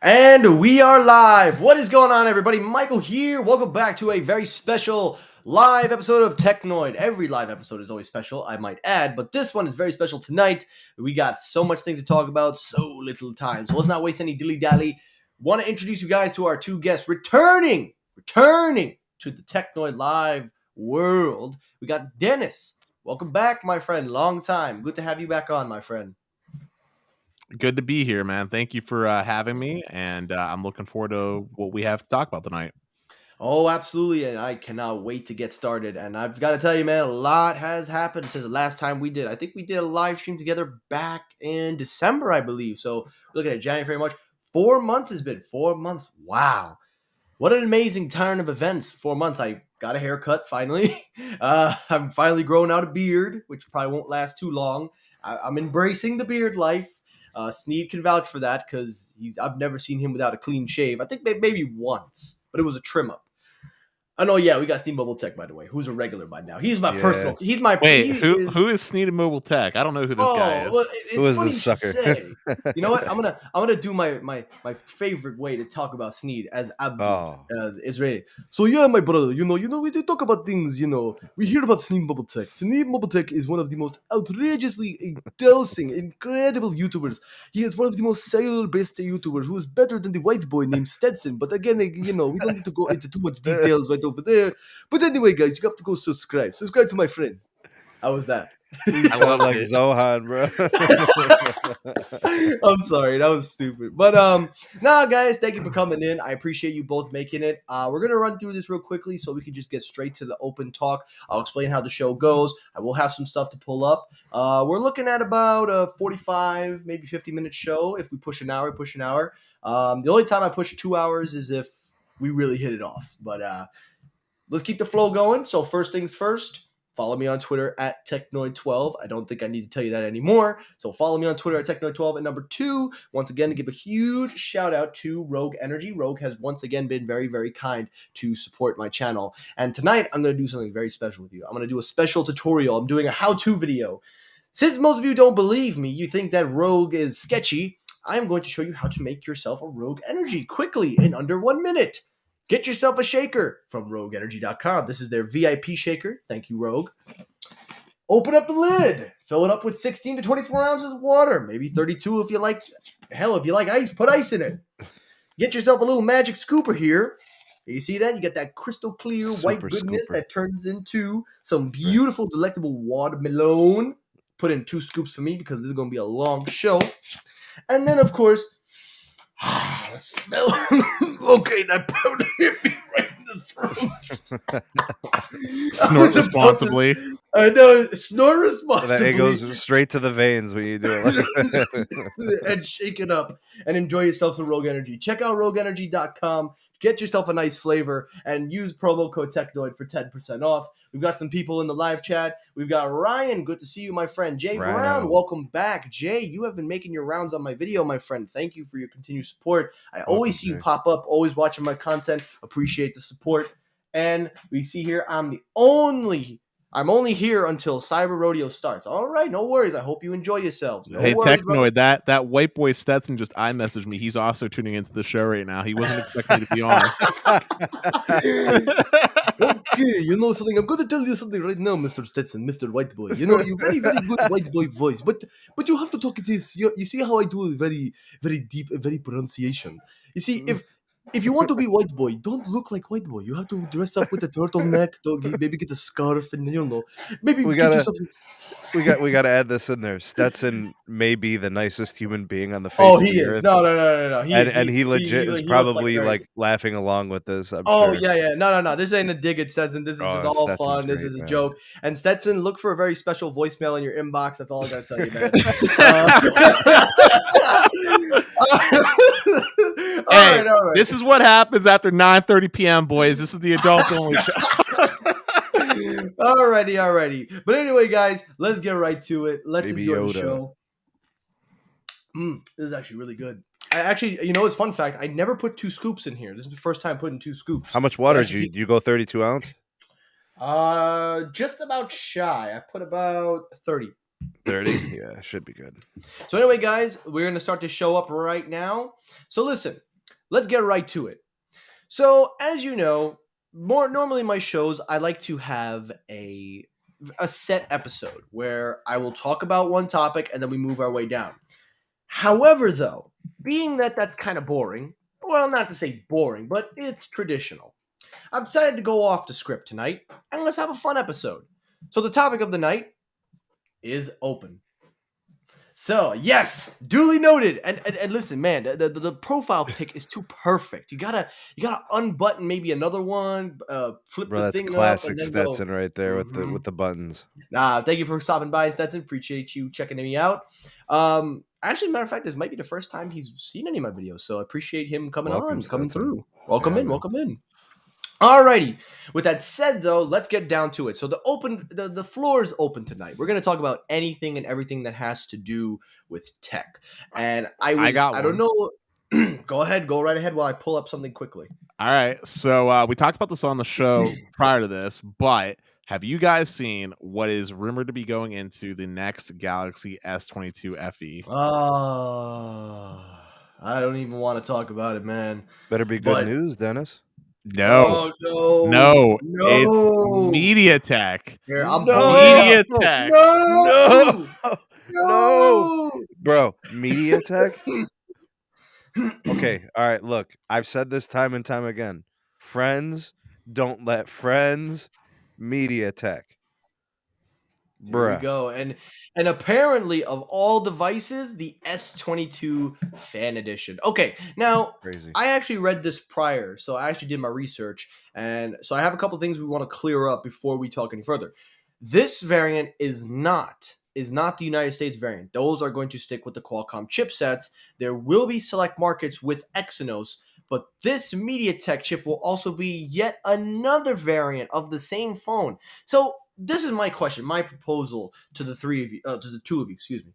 And we are live. What is going on, everybody? Michael here. Welcome back to a very special live episode of Technoid. Every live episode is always special, I might add, but this one is very special tonight. We got so much things to talk about, so little time. So let's not waste any dilly-dally. Want to introduce you guys to our two guests returning to the Technoid live world. We got Dennis. Welcome back, my friend. Long time. Good to have you back on, my friend. Good to be here, man. Thank you for having me, and I'm looking forward to what we have to talk about tonight. Oh, absolutely, and I cannot wait to get started. And I've got to tell you, man, a lot has happened since the last time we did. I think we did a live stream together back in December, I believe. So looking at January, February, March. 4 months has been 4 months. Wow. What an amazing turn of events. 4 months. I got a haircut finally. I'm finally growing out a beard, which probably won't last too long. I'm embracing the beard life. Sneed can vouch for that because I've never seen him without a clean shave. I think maybe once, but it was a trim up. Oh no, yeah, we got Sneed Mobile Tech, by the way, who's a regular by now. He's my personal. He's my. Wait, who is Sneed Mobile Tech? I don't know who this guy is. Well, Who is funny this sucker? Say. You know what? I'm gonna do my favorite way to talk about Sneed as Abdul, Israeli. So yeah, my brother, you know, we do talk about things. You know, we hear about Sneed Mobile Tech. Sneed Mobile Tech is one of the most outrageously dosing, incredible YouTubers. He is one of the most cellular-based YouTubers who is better than the white boy named Stetson. But again, you know, we don't need to go into too much details right over there. But anyway, guys, you have to go subscribe. Subscribe to my friend. How was that? I sound like Zohan, bro. I'm sorry, that was stupid. But nah, guys, thank you for coming in. I appreciate you both making it. We're gonna run through this real quickly so we can just get straight to the open talk. I'll explain how the show goes. I will have some stuff to pull up. We're looking at about a 45, maybe 50-minute show. If we push an hour, the only time I push 2 hours is if we really hit it off. But let's keep the flow going. So first things first, follow me on Twitter at Technoid12. I don't think I need to tell you that anymore. So follow me on Twitter at Technoid12. And number two, once again, to give a huge shout out to Rogue Energy. Rogue has once again been very, very kind to support my channel. And tonight, I'm going to do something very special with you. I'm going to do a special tutorial. I'm doing a how-to video. Since most of you don't believe me, you think that Rogue is sketchy, I'm going to show you how to make yourself a Rogue Energy quickly in under 1 minute. Get yourself a shaker from RogueEnergy.com. This is their VIP shaker. Thank you, Rogue. Open up the lid. Fill it up with 16 to 24 ounces of water. Maybe 32 if you like. Hell, if you like ice, put ice in it. Get yourself a little magic scooper here. You see that? You get that crystal clear white goodness that turns into some beautiful, delectable watermelon. Put in 2 scoops for me because this is going to be a long show. And then, of course, the smell. Okay, that powder hit me right in the throat. Snort responsibly. I know, snort responsibly. It goes straight to the veins when you do it. And shake it up and enjoy yourself some Rogue Energy. Check out RogueEnergy.com. Get yourself a nice flavor and use promo code Technoid for 10% off. We've got some people in the live chat. We've got Ryan. Good to see you, my friend. Jay Brown, welcome back. Jay, you have been making your rounds on my video, my friend. Thank you for your continued support. I always see you pop up, always watching my content. Appreciate the support. And we see here, I'm only here until Cyber Rodeo starts. All right, no worries. I hope you enjoy yourselves. Hey, Technoid, that white boy Stetson just iMessaged me. He's also tuning into the show right now. He wasn't expecting to be on. Okay, you know something? I'm going to tell you something right now, Mr. Stetson, Mr. White Boy. You know, you very, very good white boy voice, but you have to talk it this. You see how I do a very, very deep, very pronunciation. You see, if you want to be white boy, don't look like white boy. You have to dress up with a turtleneck, maybe get a scarf, and maybe we gotta add this in there. Stetson may be the nicest human being on the face. He is. Earth. No. He legit is probably like laughing along with this. I'm sure. Yeah. No. This ain't a dig at Stetson. This is just all Stetson's fun. This is a joke. And Stetson, look for a very special voicemail in your inbox. That's all I gotta tell you, man. All right. This is what happens after 9:30 p.m., boys. This is the adult only show. Alrighty. But anyway, guys, let's get right to it. Let's enjoy the show. This is actually really good. It's fun fact. I never put 2 scoops in here. This is the first time putting 2 scoops. How much water do you go 32 ounce? Just about shy. I put about 30. 30? Yeah, should be good. So anyway, guys, we're going to start to show up right now. So listen, let's get right to it. So, as you know, more normally my shows I like to have a set episode where I will talk about one topic and then we move our way down. However, though, being that that's kind of boring, well, not to say boring, but it's traditional. I've decided to go off the script tonight and let's have a fun episode. So the topic of the night is open. So yes, duly noted. And listen, man, the profile pic is too perfect. You gotta unbutton maybe another one, flip Bro, the that's thing up, classic and then go. Stetson right there with Mhm. the buttons. Nah, thank you for stopping by, Stetson. Appreciate you checking me out. Actually, matter of fact, this might be the first time he's seen any of my videos, so I appreciate him coming Welcome, coming Stetson. through. Welcome Yeah, in, man. welcome in. Alrighty. With that said, though, let's get down to it. So the floor is open tonight. We're gonna talk about anything and everything that has to do with tech. And I got I don't one. know. Go ahead, go right ahead while I pull up something quickly. All right. So we talked about this on the show prior to this, but have you guys seen what is rumored to be going into the next Galaxy S22 FE? I don't even want to talk about it, man. Better be good But news, Dennis. No, oh no, no, it's no. MediaTek. Here, I'm pulling it No, up. MediaTek. no, No, no, no. bro. MediaTek. Okay, all right. Look, I've said this time and time again. Friends don't let friends. MediaTek, Here we bruh. go. And apparently of all devices, the S22 Fan Edition. Okay, now Crazy. I actually read this prior, so I actually did my research, and so I have a couple things we want to clear up before we talk any further. This variant is not the United States variant. Those are going to stick with the Qualcomm chipsets. There will be select markets with Exynos, but this MediaTek chip will also be yet another variant of the same phone. So this is my question, my proposal to the three of you, to the two of you, excuse me.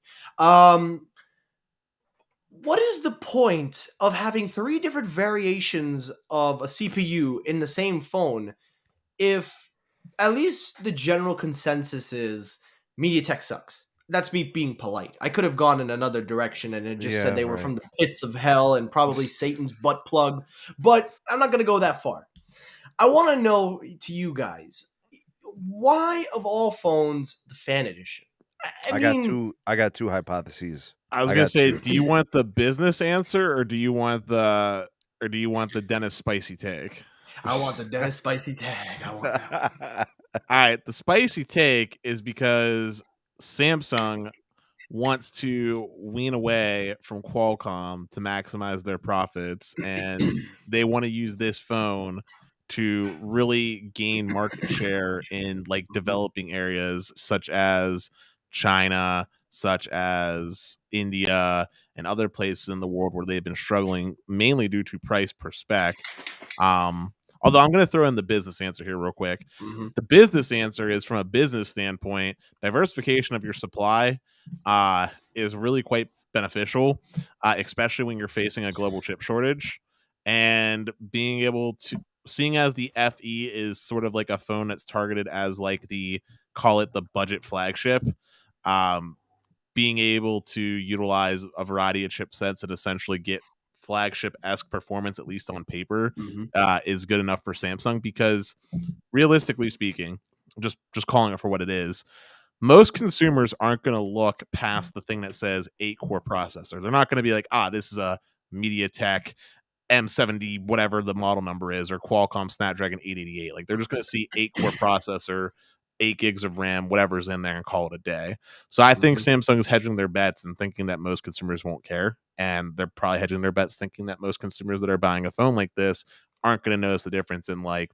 What is the point of having three different variations of a CPU in the same phone if at least the general consensus is MediaTek sucks? That's me being polite. I could have gone in another direction and it just said Yeah, they were right. from the pits of hell and probably Satan's butt plug, but I'm not going to go that far. I want to know to you guys, why of all phones the Fan Edition? I mean, I got two hypotheses. I was I gonna got say, two. do you want the business answer or do you want the Dennis spicy take? I want the Dennis spicy tag. I want that one. All right, the spicy take is because Samsung wants to wean away from Qualcomm to maximize their profits, and they want to use this phone to really gain market share in like developing areas such as China, such as India, and other places in the world where they've been struggling mainly due to price per spec. Although I'm going to throw in the business answer here real quick. Mhm. The business answer is from a business standpoint, diversification of your supply is really quite beneficial, especially when you're facing a global chip shortage. And being able to, seeing as the FE is sort of like a phone that's targeted as like the, call it the budget flagship, um, being able to utilize a variety of chipsets and essentially get flagship-esque performance, at least on paper, Mhm. is good enough for Samsung because realistically speaking, just calling it for what it is, most consumers aren't going to look past the thing that says 8-core processor. They're not going to be like, this is a MediaTek M70, whatever the model number is, or Qualcomm Snapdragon 888. Like they're just going to see 8-core processor, 8 gigs of RAM, whatever's in there, and call it a day. So I think Mhm. Samsung's hedging their bets and thinking that most consumers won't care. And they're probably hedging their bets thinking that most consumers that are buying a phone like this aren't going to notice the difference in like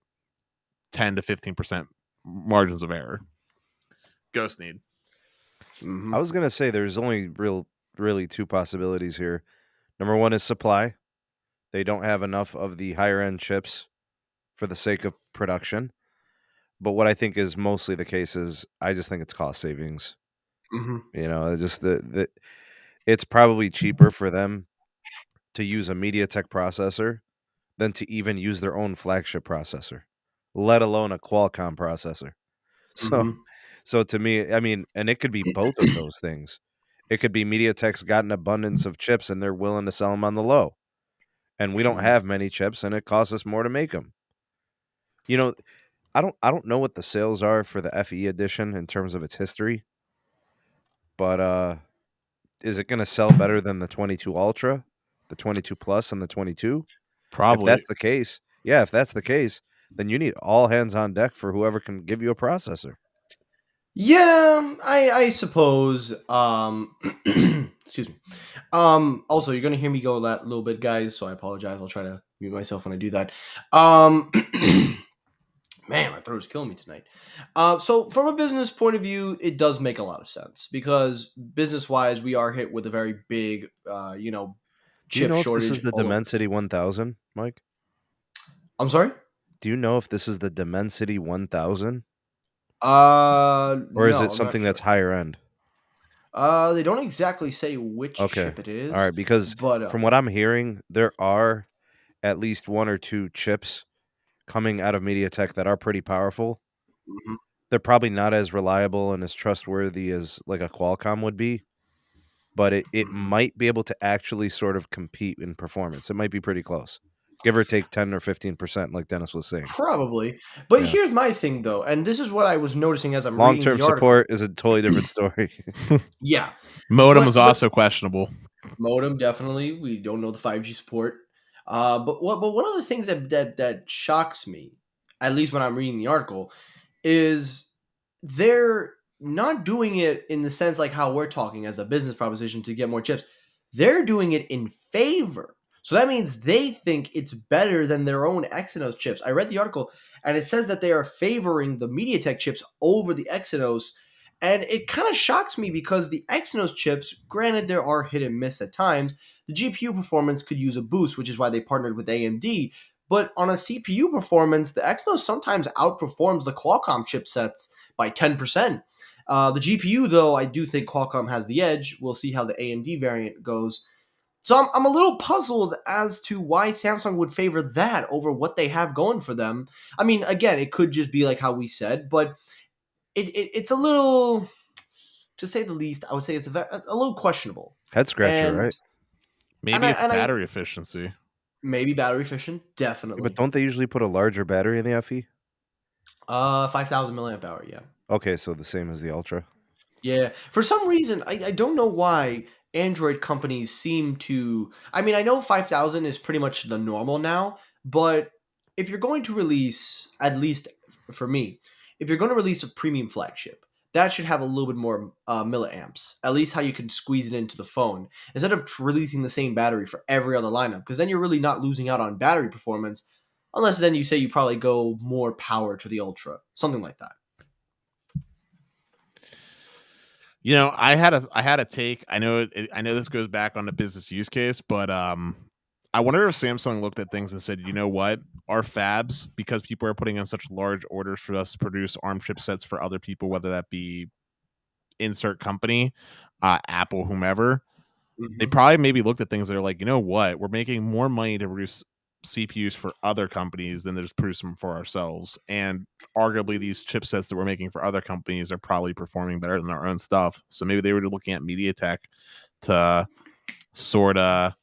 10 to 15% margins of error. Go Sneed. Mhm. I was gonna say there's only really two possibilities here. Number one is supply. They don't have enough of the higher end chips for the sake of production. But what I think is mostly the case is I just think it's cost savings. Mhm. You know, just it's probably cheaper for them to use a MediaTek processor than to even use their own flagship processor, let alone a Qualcomm processor. So Mhm. so to me, I mean, and it could be both of those things. It could be MediaTek's got an abundance of chips and they're willing to sell them on the low. and we don't have many chips, and it costs us more to make them. You know, I don't know what the sales are for the FE edition in terms of its history, but is it going to sell better than the 22 Ultra, the 22 Plus, and the 22? If Probably. that's the case, yeah, if that's the case, then you need all hands on deck for whoever can give you a processor. Yeah, I suppose. Excuse me. Also, you're gonna hear me go that little bit, guys. So I apologize. I'll try to mute myself when I do that. Man, my throat is killing me tonight. So from a business point of view, it does make a lot of sense because business-wise, we are hit with a very big, Do you chip know if this is shortage the all over. Dimensity 1000, Mike? I'm sorry. Do you know if this is the Dimensity 1000? Or is No, it I'm not something sure. that's higher end? They don't exactly say which Okay. chip it All right, is, because but from what I'm hearing, there are at least one or two chips coming out of MediaTek that are pretty powerful. mhm. They're probably not as reliable and as trustworthy as like a Qualcomm would be, but it Mhm. might be able to actually sort of compete in performance. It might be pretty close. Give or take 10 or 15%, like Dennis was saying. Probably. But Yeah. here's my thing though, and this is what I was noticing as I'm reading Long-term the article. support is a totally different story. Yeah. Modem is But also questionable. modem definitely. We don't know the 5G support. But one of the things that shocks me, at least when I'm reading the article, is they're not doing it in the sense like how we're talking as a business proposition to get more chips. They're doing it in favor. So that means they think it's better than their own Exynos chips. I read the article and it says that they are favoring the MediaTek chips over the Exynos. And it kind of shocks me because the Exynos chips, granted, there are hit and miss at times. The GPU performance could use a boost, which is why they partnered with AMD. But on a CPU performance, the Exynos sometimes outperforms the Qualcomm chipsets by 10%. The GPU, though, I do think Qualcomm has the edge. We'll see how the AMD variant goes. So I'm a little puzzled as to why Samsung would favor that over what they have going for them. I mean, again, it could just be like how we said, but it's a little, to say the least, I would say it's a little questionable. Head scratcher, And right? Maybe it's I battery efficiency. maybe battery efficient, Yeah, definitely. but don't they usually put a larger battery in the FE? 5,000 milliamp hour, yeah. Okay, so the same as the Ultra. Yeah. For some reason, I don't know why Android companies seem to. I mean, I know 5,000 is pretty much the normal now, but if you're going to release, at least for me, if you're going to release a premium flagship, that should have a little bit more milliamps, at least how you can squeeze it into the phone, instead of releasing the same battery for every other lineup, because then you're really not losing out on battery performance, unless then you say you probably go more power to the Ultra, something like that. You know, I had a take. I know this goes back on the business use case, but I wonder if Samsung looked at things and said, you know what, our fabs, because people are putting in such large orders for us to produce ARM chipsets for other people, whether that be insert company, Apple, whomever, they Mhm. probably maybe looked at things that are like, you know what, we're making more money to produce CPUs for other companies than to just produce them for ourselves. And arguably, these chipsets that we're making for other companies are probably performing better than our own stuff. So maybe they were looking at MediaTek to sort of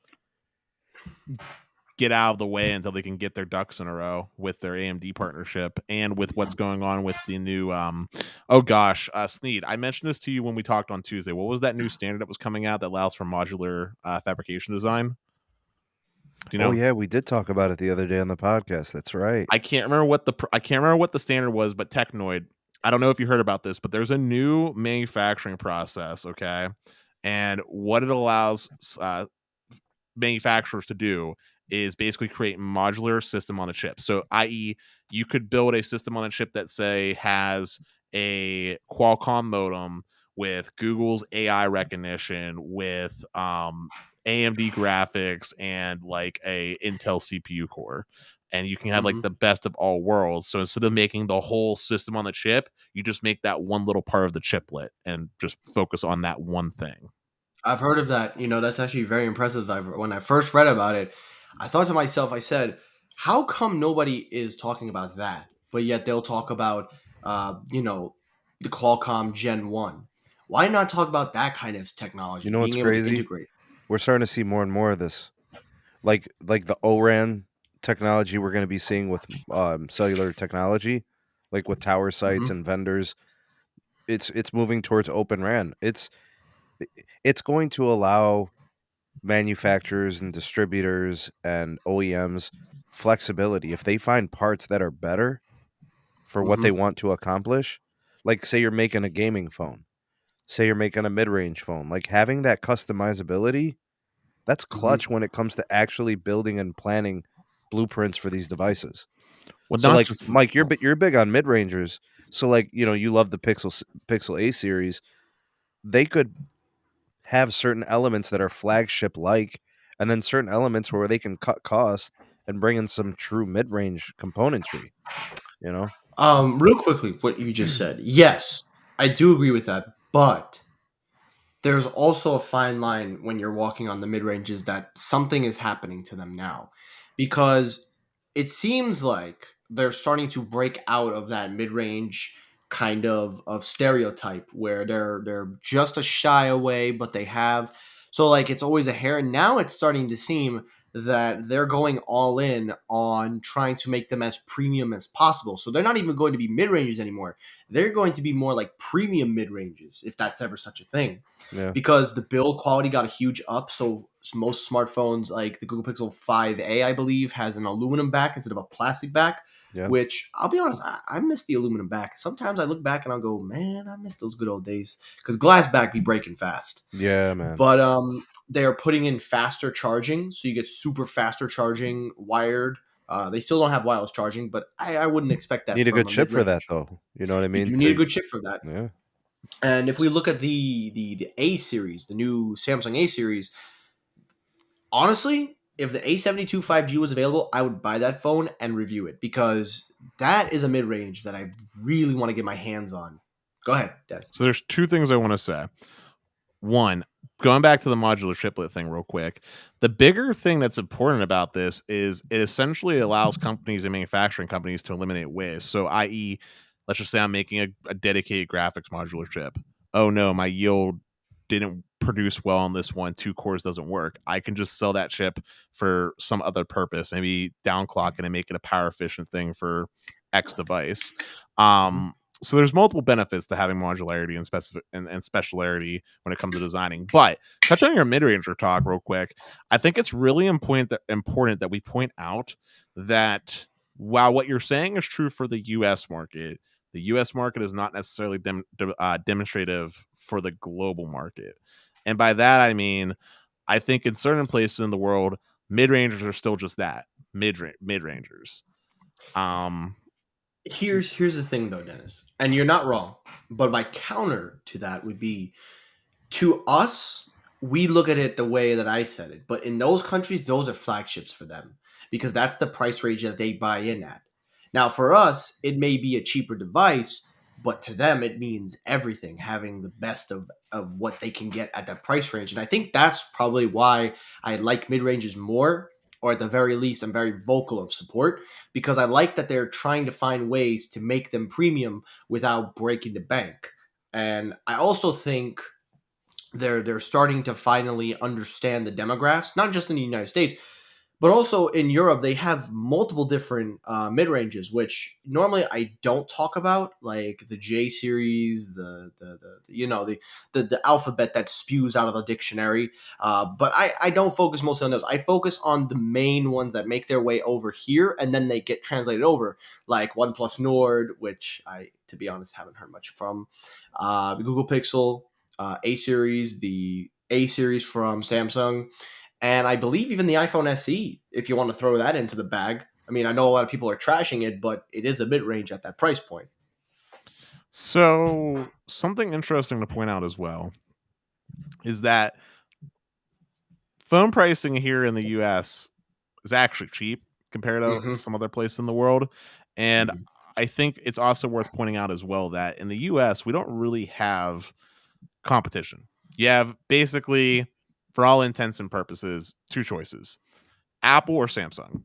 get out of the way until they can get their ducks in a row with their AMD partnership and with what's going on with the new Sneed. I mentioned this to you when we talked on Tuesday. What was that new standard that was coming out that allows for modular fabrication design? Do you Oh know? yeah, we did talk about it the other day on the podcast. That's right. I can't remember what the standard was, but Technoid. I don't know if you heard about this, but there's a new manufacturing process. Okay, and what it allows manufacturers to do is basically create modular system on a chip. So, i.e., you could build a system on a chip that say has a Qualcomm modem with Google's AI recognition, with AMD graphics, and like a Intel CPU core. And you can have like Mhm. the best of all worlds. So instead of making the whole system on the chip, you just make that one little part of the chiplet and just focus on that one thing. I've heard of that. That's actually very impressive. When I first read about it, I thought to myself, I said, how come nobody is talking about that? But yet they'll talk about, the Qualcomm Gen 1. Why not talk about that kind of You technology, know what's being able to crazy? integrate? We're starting to see more and more of this. like the ORAN technology we're going to be seeing with cellular technology, like with tower sites Mhm. and vendors. It's moving towards open RAN. It's going to allow manufacturers and distributors and OEMs flexibility if they find parts that are better for what they Mhm. want to accomplish. Like, say you're making a gaming phone, say you're making a mid-range phone, like having that customizability, that's Mhm. clutch when it comes to actually building and planning blueprints for these devices. Well, So not like just Mike, you're big on mid-rangers. So like, you love the Pixel A series. They could have certain elements that are flagship like, and then certain elements where they can cut cost and bring in some true mid-range componentry, you know? Real quickly, what you just said. Yes, I do agree with that, but there's also a fine line when you're walking on the mid ranges that something is happening to them now, because it seems like they're starting to break out of that mid range kind of stereotype where they're just a shy away, but they have so like it's always a hair. And now it's starting to seem that they're going all in on trying to make them as premium as possible. So they're not even going to be mid ranges anymore. They're going to be more like premium mid ranges, if that's ever such a thing, Yeah. because the build quality got a huge up. So most smartphones, like the Google Pixel 5a, I believe, has an aluminum back instead of a plastic back. Yeah. Which I'll be honest, I miss the aluminum back. Sometimes I look back and I'll go, man, I miss those good old days because glass back be breaking fast. Yeah, man. But they are putting in faster charging, so you get super faster charging wired. They still don't have wireless charging, but I wouldn't expect that Need a from good a chip mid for that range. though. You know what I You mean? do need a good chip for that. Yeah. And if we look at the A series, the new Samsung A series, honestly, if the A72 5G was available, I would buy that phone and review it because that is a mid range that I really want to get my hands on. Go ahead, Dad. so there's two things I want to say. One, going back to the modular chiplet thing real quick, the bigger thing that's important about this is it essentially allows companies and manufacturing companies to eliminate waste. So, i.e., let's just say I'm making a dedicated graphics modular chip. Oh no, my yield didn't produce well on this one. 2 cores doesn't work. I can just sell that chip for some other purpose, maybe downclock it and make it a power efficient thing for X device. Mhm. So there's multiple benefits to having modularity and specialarity when it comes to designing. But touch on your mid-ranger talk real quick. I think it's really important that we point out that while what you're saying is true for the U.S. market, the U.S. market is not necessarily demonstrative for the global market. And by that I mean, I think in certain places in the world, mid-rangers are still just that, mid-rangers. Um, Here's the thing though, Dennis, and you're not wrong. But my counter to that would be, to us, we look at it the way that I said it. But in those countries, those are flagships for them because that's the price range that they buy in at. Now, for us, it may be a cheaper device, but to them, it means everything, having the best of what they can get at that price range. And I think that's probably why I like mid ranges more, or at the very least, I'm very vocal of support because I like that they're trying to find ways to make them premium without breaking the bank. And I also think they're starting to finally understand the demographics, not just in the United States, but also in Europe. They have multiple different mid ranges, which normally I don't talk about, like the J series, the alphabet that spews out of the dictionary. But I don't focus mostly on those. I focus on the main ones that make their way over here and then they get translated over, like OnePlus Nord, which I, to be honest, haven't heard much from. The Google Pixel, A series, the A series from Samsung, and I believe even the iPhone SE, if you want to throw that into the bag. I mean, I know a lot of people are trashing it, but it is a mid range at that price point. So something interesting to point out as well is that phone pricing here in the US is actually cheap compared to Mm-hmm. some other place in the world. And Mm-hmm. I think it's also worth pointing out as well that in the US, we don't really have competition. You have basically, for all intents and purposes, two choices: Apple or Samsung.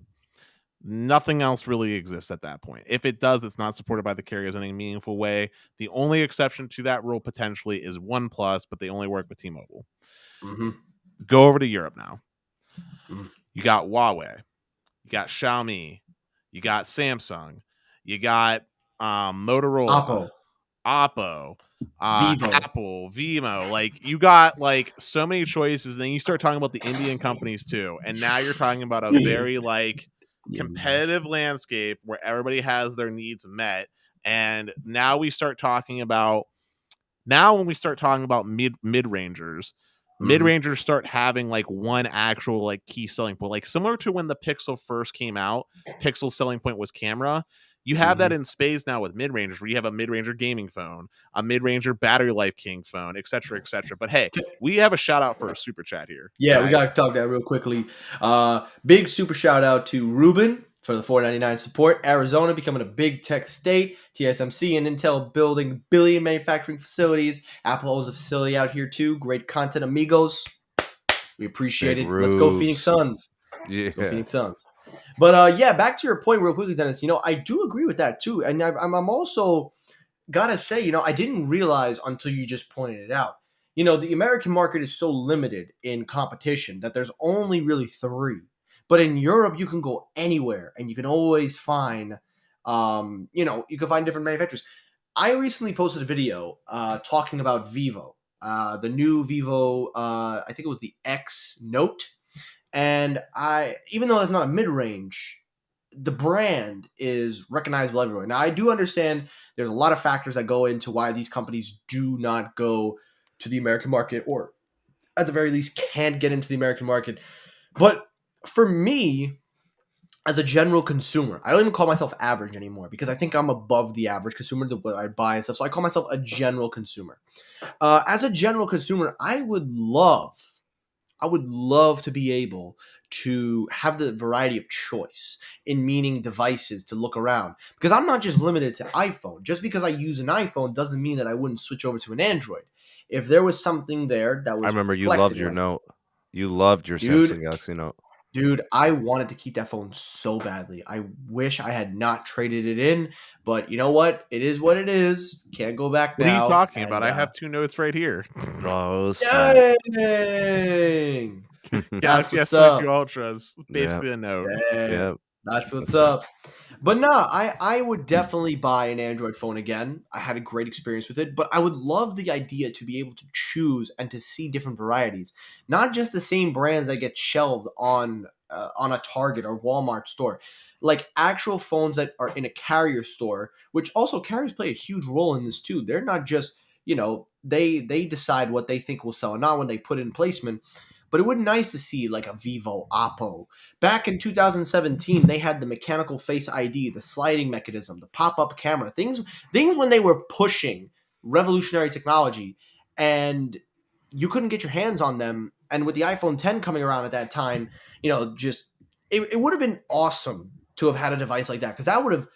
Nothing else really exists at that point. If it does, it's not supported by the carriers in any meaningful way. The only exception to that rule potentially is OnePlus, but they only work with T-Mobile. Mm-hmm. Go over to Europe now. You got Huawei, you got Xiaomi, you got Samsung, you got Motorola, Oppo, Vivo. Apple, Vimo. Like you got like so many choices. And then you start talking about the Indian companies too, and now you're talking about a very like competitive landscape where everybody has their needs met. And now we start talking about when we start talking about mid-rangers, mid-rangers start having like one actual like key selling point, like similar to when the Pixel first came out. Pixel's selling point was camera. You have that in spades now with mid-rangers, where you have a mid-ranger gaming phone, a mid-ranger battery life king phone, etc., etc. But hey, we have a shout out for a super chat here. Yeah, right? we got to talk that real quickly. Big super shout out to Ruben for the $4.99 support. Arizona becoming a big tech state. TSMC and Intel building billion manufacturing facilities. Apple owns a facility out here too. Great content, amigos. We appreciate Big it. Let's go, Rubes. Phoenix Suns. Yeah. Let's go, Phoenix Suns. But yeah, back to your point real quickly, Dennis. I do agree with that too, and I'm also gotta say, I didn't realize until you just pointed it out. The American market is so limited in competition that there's only really three. But in Europe, you can go anywhere and you can always find, you can find different manufacturers. I recently posted a video talking about Vivo, the new Vivo, I think it was the X Note. And even though it's not a mid-range, the brand is recognizable everywhere. Now, I do understand there's a lot of factors that go into why these companies do not go to the American market, or at the very least can't get into the American market. But for me, as a general consumer, I don't even call myself average anymore because I think I'm above the average consumer to what I buy and stuff. So I call myself a general consumer. As a general consumer, I would love to be able to have the variety of choice in meaning devices to look around, because I'm not just limited to iPhone. Just because I use an iPhone doesn't mean that I wouldn't switch over to an Android. If there was something there that was, I remember you loved your Note. You loved your Samsung Galaxy Note. Dude, I wanted to keep that phone so badly. I wish I had not traded it in, but you know what? It is what it is. Can't go back now. What are you talking about? I have two notes right here. Oh, dang! Galaxy S22 Ultra is basically a Note. Yeah, that's what's up. But no, I would definitely buy an Android phone again. I had a great experience with it, but I would love the idea to be able to choose and to see different varieties, not just the same brands that get shelved on a Target or Walmart store, like actual phones that are in a carrier store. Which also, carriers play a huge role in this too. They're not just they decide what they think will sell, not when they put in placement. But it would be nice to see like a Vivo, Oppo. Back in 2017, they had the mechanical face ID, the sliding mechanism, the pop-up camera, things when they were pushing revolutionary technology, and you couldn't get your hands on them. And with the iPhone 10 coming around at that time, just it would have been awesome to have had a device like that, because that would have,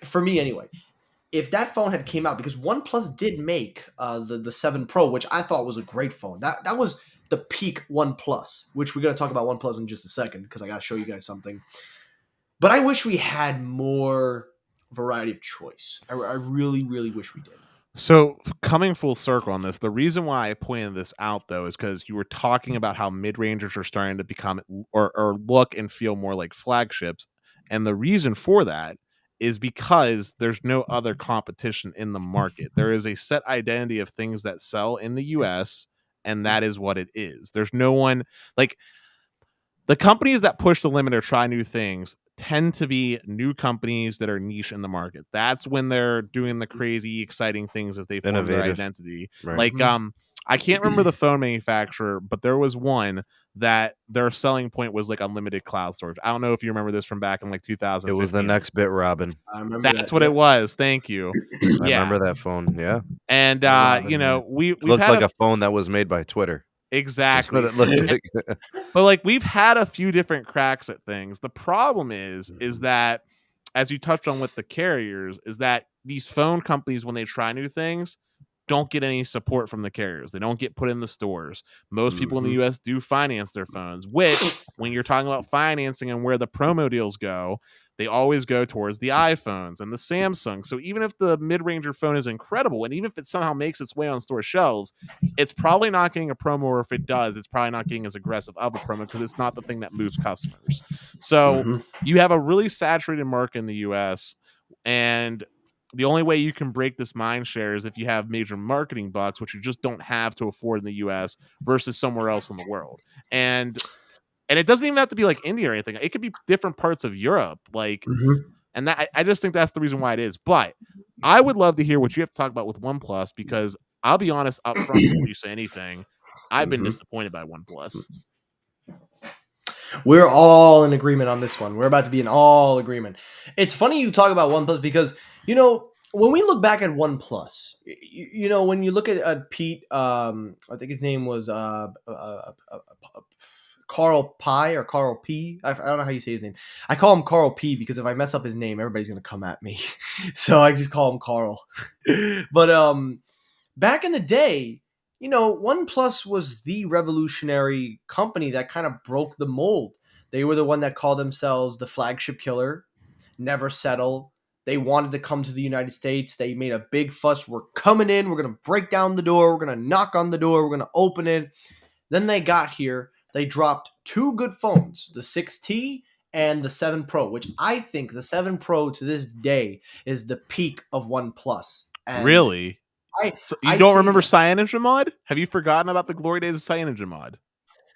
for me anyway, if that phone had came out, because OnePlus did make the 7 Pro, which I thought was a great phone. That was the peak OnePlus, which we're going to talk about OnePlus in just a second because I got to show you guys something. But I wish we had more variety of choice. I really, really wish we did. So coming full circle on this, the reason why I pointed this out though is because you were talking about how mid-rangers are starting to become or look and feel more like flagships. And the reason for that is because there's no other competition in the market. There is a set identity of things that sell in the US, and that is what it is. There's no one like the companies that push the limit or try new things tend to be new companies that are niche in the market. That's when they're doing the crazy, exciting things as they form their identity. Right. Like, I can't remember the phone manufacturer, but there was one that their selling point was like unlimited cloud storage. I don't know if you remember this from back in like 2000. It was the next bit, Robin. I remember That's what it was. Thank you. I remember that phone. Yeah. And we looked like a phone that was made by Twitter. Exactly. That's what it looked like. But like we've had a few different cracks at things. The problem is that, as you touched on with the carriers, is that these phone companies, when they try new things, don't get any support from the carriers. They don't get put in the stores. Most people in the US do finance their phones, which when you're talking about financing and where the promo deals go, they always go towards the iPhones and the Samsung. So even if the mid-ranger phone is incredible, and even if it somehow makes its way on store shelves, it's probably not getting a promo, or if it does, it's probably not getting as aggressive of a promo because it's not the thing that moves customers. So Mm-hmm. you have a really saturated market in the US, and the only way you can break this mind share is if you have major marketing bucks, which you just don't have to afford in the US versus somewhere else in the world. And it doesn't even have to be like India or anything. It could be different parts of Europe. Like, Mm-hmm. and that I just think that's the reason why it is. But I would love to hear what you have to talk about with OnePlus, because I'll be honest up front before you say anything. I've been Mm-hmm. disappointed by OnePlus. We're all in agreement on this one. We're about to be in all agreement. It's funny you talk about OnePlus because, when we look back at OnePlus, when you look at Pete, I think his name was Karl Pi or Karl P. I don't know how you say his name. I call him Karl P because if I mess up his name, everybody's going to come at me. So I just call him Karl. But back in the day, OnePlus was the revolutionary company that kind of broke the mold. They were the one that called themselves the flagship killer, never settle. They wanted to come to the United States. They made a big fuss. We're coming in. We're going to break down the door. We're going to knock on the door. We're going to open it. Then they got here. They dropped two good phones, the 6T and the 7 Pro, which I think the 7 Pro to this day is the peak of OnePlus. And Really? I So you I don't say remember that. Cyanogenmod? Have you forgotten about the glory days of Cyanogenmod?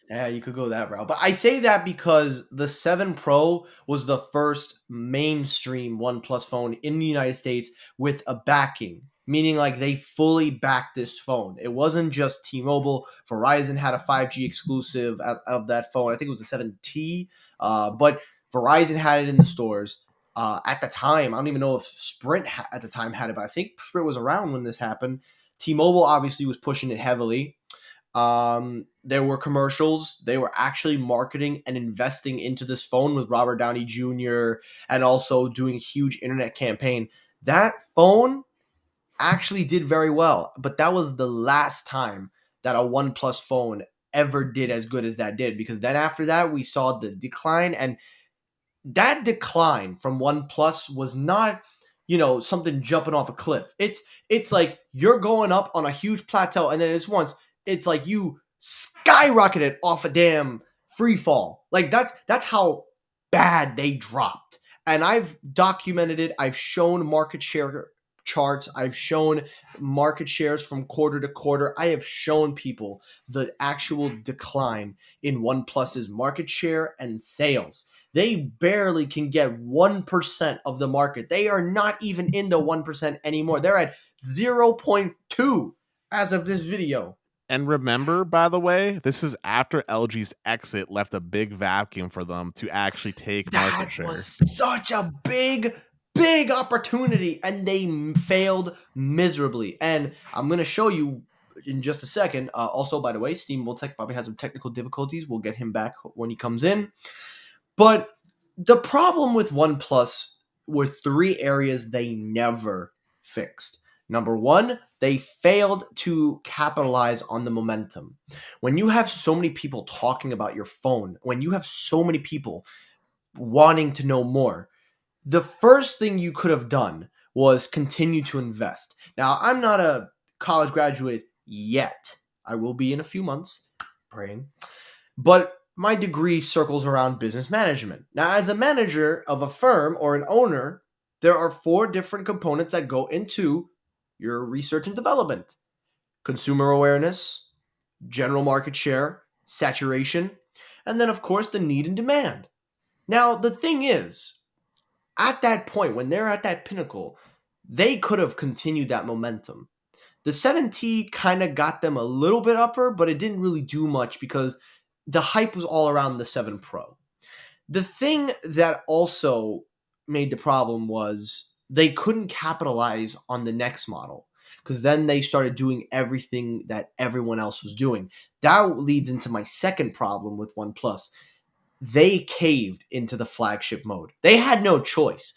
Yeah, you could go that route. But I say that because the 7 Pro was the first mainstream OnePlus phone in the United States with a backing, meaning like they fully backed this phone. It wasn't just T-Mobile. Verizon had a 5G exclusive of that phone. I think it was the 7T, but Verizon had it in the stores. At the time, I don't even know if Sprint at the time had it, but I think Sprint was around when this happened. T-Mobile obviously was pushing it heavily. There were commercials. They were actually marketing and investing into this phone with Robert Downey Jr. and also doing a huge internet campaign. That phone actually did very well, but that was the last time that a OnePlus phone ever did as good as that did, because then after that we saw the decline, and that decline from OnePlus was not, something jumping off a cliff. It's like you're going up on a huge plateau, and then it's like you skyrocketed off a damn free fall. Like that's how bad they dropped. And I've documented it. I've shown market share charts. I've shown market shares from quarter to quarter. I have shown people the actual decline in OnePlus's market share and sales. They barely can get 1% of the market. They are not even in the 1% anymore. They're at 0.2 as of this video. And remember, by the way, this is after LG's exit left a big vacuum for them to actually take market That share. was such a big opportunity, and they failed miserably. And I'm going to show you in just a second. Also, by the way, Steam Will Tech probably has some technical difficulties. We'll get him back when he comes in. But the problem with OnePlus were three areas they never fixed. Number one, they failed to capitalize on the momentum. When you have so many people talking about your phone, when you have so many people wanting to know more, the first thing you could have done was continue to invest. Now, I'm not a college graduate yet. I will be in a few months, praying. But my degree circles around business management. Now, as a manager of a firm or an owner, there are 4 different components that go into your research and development: consumer awareness, general market share, saturation, and then, of course, the need and demand. Now, the thing is, at that point, when they're at that pinnacle, they could have continued that momentum. The 7T kind of got them a little bit upper, but it didn't really do much because the hype was all around the 7 Pro. The thing that also made the problem was they couldn't capitalize on the next model, because then they started doing everything that everyone else was doing. That leads into my second problem with OnePlus. They caved into the flagship mode. They had no choice.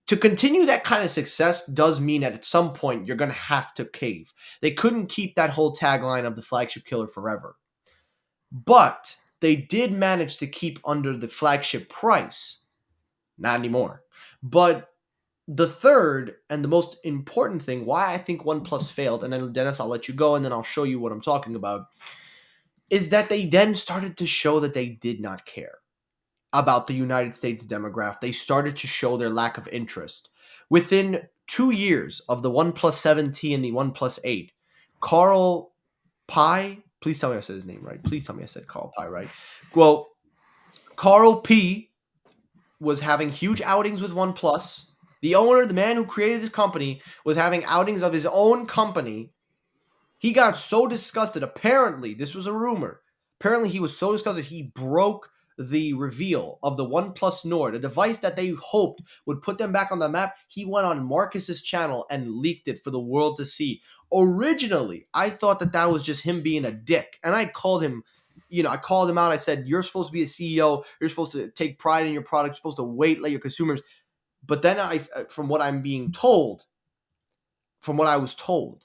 To continue that kind of success does mean that at some point you're going to have to cave. They couldn't keep that whole tagline of the flagship killer forever. But they did manage to keep under the flagship price. Not anymore. But the third and the most important thing why I think OnePlus failed, and then Dennis, I'll let you go and then I'll show you what I'm talking about, is that they then started to show that they did not care about the United States demographic. They started to show their lack of interest. Within 2 years of the OnePlus 7T and the OnePlus 8, Karl Pie, please tell me I said his name right. Please tell me I said Karl Pie right. Well, Karl P was having huge outings with OnePlus. The owner, the man who created this company, was having outings of his own company. He got so disgusted. Apparently, this was a rumor. Apparently, he was so disgusted he broke the reveal of the OnePlus Nord, a device that they hoped would put them back on the map. He went on Marcus's channel and leaked it for the world to see. Originally, I thought that that was just him being a dick, and I called him. I called him out. I said, "You're supposed to be a CEO. You're supposed to take pride in your product. You're supposed to let your consumers." But then, from what I'm being told, from what I was told,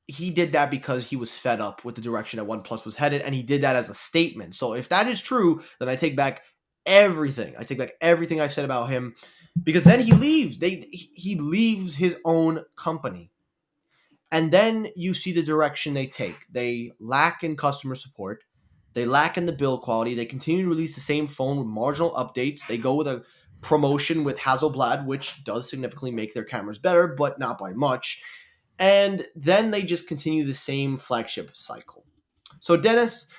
he did that because he was fed up with the direction that OnePlus was headed, and he did that as a statement. So if that is true, then I take back everything. I take back everything I've said about him, because then he leaves. He leaves his own company, and then you see the direction they take. They lack in customer support. They lack in the build quality. They continue to release the same phone with marginal updates. They go with a promotion with Hasselblad, which does significantly make their cameras better, but not by much. And then they just continue the same flagship cycle. So, Dennis,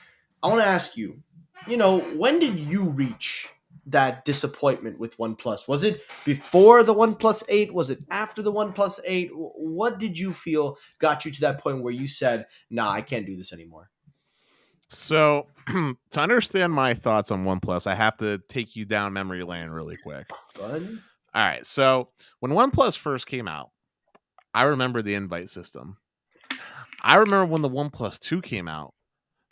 I want to ask you, when did you reach that disappointment with OnePlus? Was it before the OnePlus 8? Was it after the OnePlus 8? What did you feel got you to that point where you said, nah, I can't do this anymore? So, to understand my thoughts on OnePlus, I have to take you down memory lane really quick. Go ahead. All right. So, when OnePlus first came out, I remember the invite system. I remember when the OnePlus 2 came out,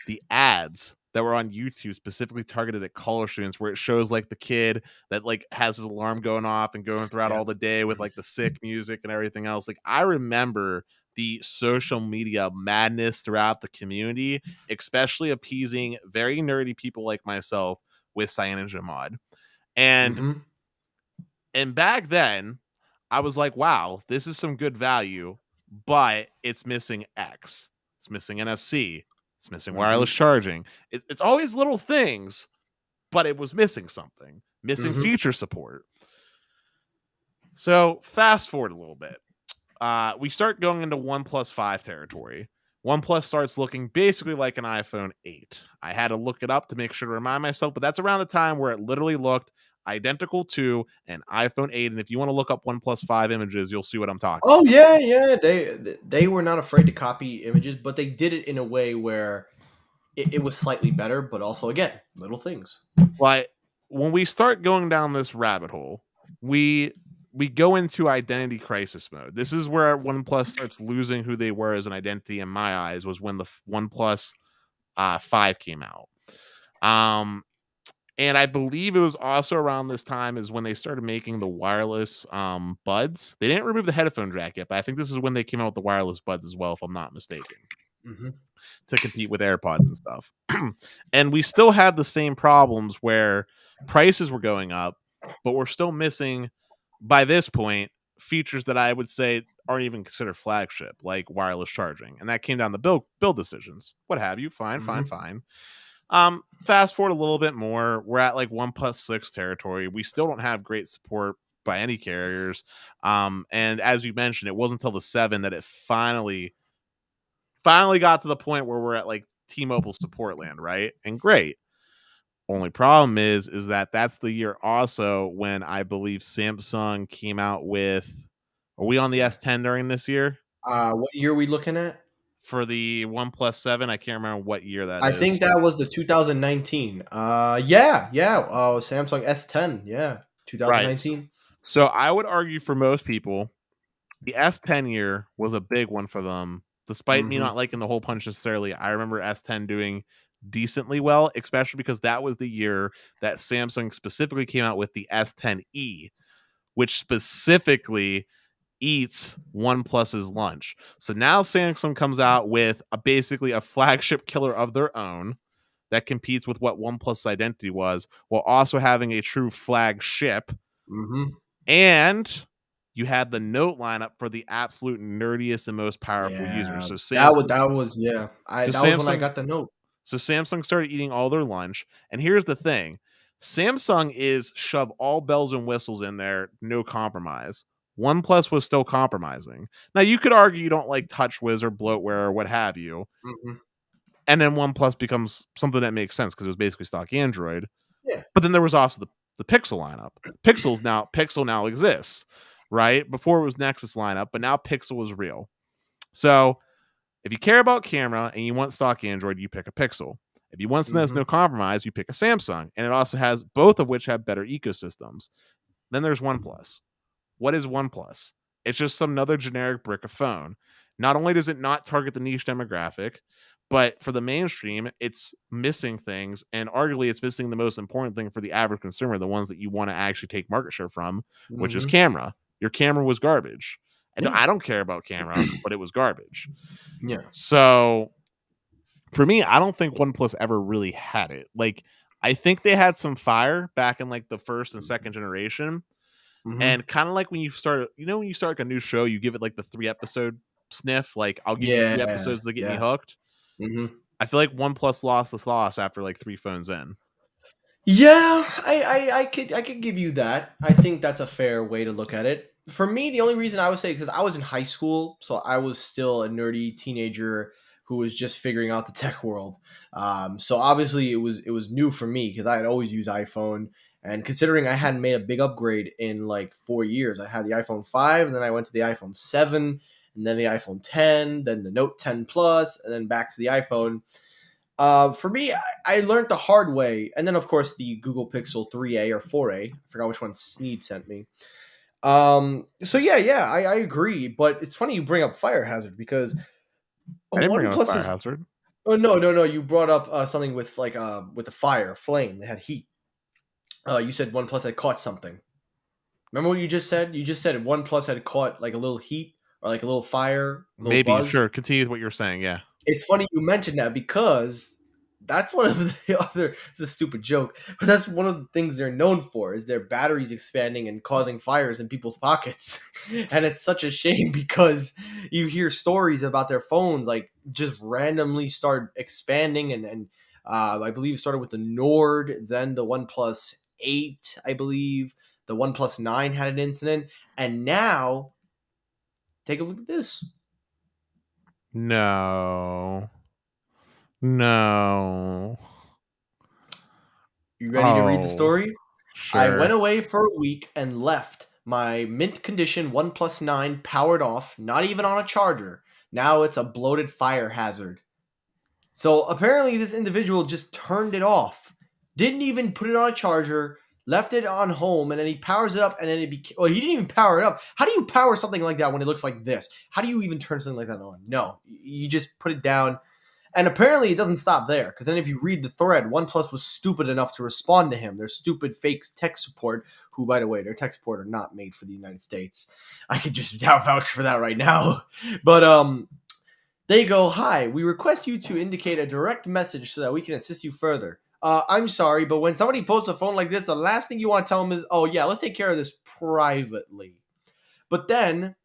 the ads that were on YouTube specifically targeted at college students, where it shows like the kid that like has his alarm going off and going throughout all the day with like the sick music and everything else. Like, I remember the social media madness throughout the community, especially appeasing very nerdy people like myself with CyanogenMod. And back then, I was like, wow, this is some good value, but it's missing X. It's missing NFC. It's missing wireless charging. It's always little things, but it was missing something. Missing feature support. So fast forward a little bit. We start going into OnePlus 5 territory. OnePlus starts looking basically like an iPhone 8. I had to look it up to make sure to remind myself, but that's around the time where it literally looked identical to an iPhone 8. And if you want to look up OnePlus 5 images, you'll see what I'm talking about. Oh, yeah. They were not afraid to copy images, but they did it in a way where it was slightly better, but also, again, little things. But when we start going down this rabbit hole, we go into identity crisis mode. This is where OnePlus starts losing who they were as an identity in my eyes, was when the OnePlus 5 came out. And I believe it was also around this time is when they started making the wireless buds. They didn't remove the headphone jack yet, but I think this is when they came out with the wireless buds as well, if I'm not mistaken, to compete with AirPods and stuff. And we still had the same problems where prices were going up, but we're still missing, by this point, features that I would say aren't even considered flagship, like wireless charging. And that came down to build decisions, what have you. Fine. Fast forward a little bit more, we're at like OnePlus 6 territory. We still don't have great support by any carriers. And as you mentioned, it wasn't until the 7 that it finally got to the point where we're at like T-Mobile support land, right? And great. Only problem is that that's the year also when I believe Samsung came out with. Are we on the S10 during this year? What year are we looking at? For the OnePlus 7, I can't remember what year that is. I think that was the 2019. Yeah. Samsung S10. Yeah, 2019. Right. So I would argue for most people, the S10 year was a big one for them. Despite me not liking the hole punch necessarily, I remember S10 doing decently well, especially because that was the year that Samsung specifically came out with the S10e, which specifically eats OnePlus's lunch. So now Samsung comes out with basically a flagship killer of their own that competes with what OnePlus identity was, while also having a true flagship And you had the Note lineup for the absolute nerdiest and most powerful users. So that Samsung, was yeah. so That was when I Samsung, got the Note. so Samsung started eating all their lunch. And here's the thing: Samsung is shove all bells and whistles in there, no compromise. OnePlus was still compromising. Now you could argue you don't like TouchWiz or bloatware or what have you, Mm-hmm. and then OnePlus becomes something that makes sense because it was basically stock Android. Yeah. But then there was also the Pixel lineup. Pixel now exists, right? Before it was Nexus lineup, but now Pixel is real. So if you care about camera and you want stock Android, you pick a Pixel. If you want something that's no compromise, you pick a Samsung. And it also has both of which have better ecosystems. Then there's OnePlus. What is OnePlus? It's just some other generic brick of phone. Not only does it not target the niche demographic, but for the mainstream, it's missing things. And arguably, it's missing the most important thing for the average consumer, the ones that you want to actually take market share from, which is camera. Your camera was garbage. And Yeah. I don't care about camera, but it was garbage. Yeah. So for me, I don't think OnePlus ever really had it. Like, I think they had some fire back in like the first and second generation. And kind of like when you start, when you start like a new show, you give it like the 3-episode sniff. Like, I'll give you 3 episodes to get me hooked. I feel like OnePlus lost this loss after like 3 phones in. Yeah, I could give you that. I think that's a fair way to look at it. For me, the only reason I would say, because I was in high school, so I was still a nerdy teenager who was just figuring out the tech world. So obviously it was new for me because I had always used iPhone, and considering I hadn't made a big upgrade in like 4 years, I had the iPhone 5, and then I went to the iPhone 7, and then the iPhone 10, then the Note 10 Plus, and then back to the iPhone. For me, I learned the hard way, and then of course the Google Pixel 3a or 4a. I forgot which one Sneed sent me. So yeah, I agree, but it's funny you bring up Fire Hazard because I didn't bring up OnePlus Fire is. Hazard. Oh no, you brought up something with like with a fire flame. They had heat. You said OnePlus had caught something. Remember what you just said? You just said OnePlus had caught like a little heat or like a little fire, a little Maybe, buzz. sure. Continue with what you're saying. Yeah. It's funny you mentioned that because that's one of the other. It's a stupid joke, but that's one of the things they're known for is their batteries expanding and causing fires in people's pockets. And it's such a shame because you hear stories about their phones like just randomly start expanding, and I believe it started with the Nord, then the OnePlus 8, I believe the OnePlus 9 had an incident, and now take a look at this. No. You ready to read the story? Sure. I went away for a week and left my mint condition OnePlus 9 powered off, not even on a charger. Now it's a bloated fire hazard. So apparently this individual just turned it off. Didn't even put it on a charger, left it on home, and then he powers it up, and then he didn't even power it up. How do you power something like that when it looks like this? How do you even turn something like that on? No, you just put it down. And apparently it doesn't stop there, because then if you read the thread, OnePlus was stupid enough to respond to him. Their stupid fake tech support, who, by the way, their tech support are not made for the United States. I could just vouch for that right now. But they go, "Hi, we request you to indicate a direct message so that we can assist you further. I'm sorry, but when somebody posts a phone like this, the last thing you want to tell them is, oh yeah, let's take care of this privately." But then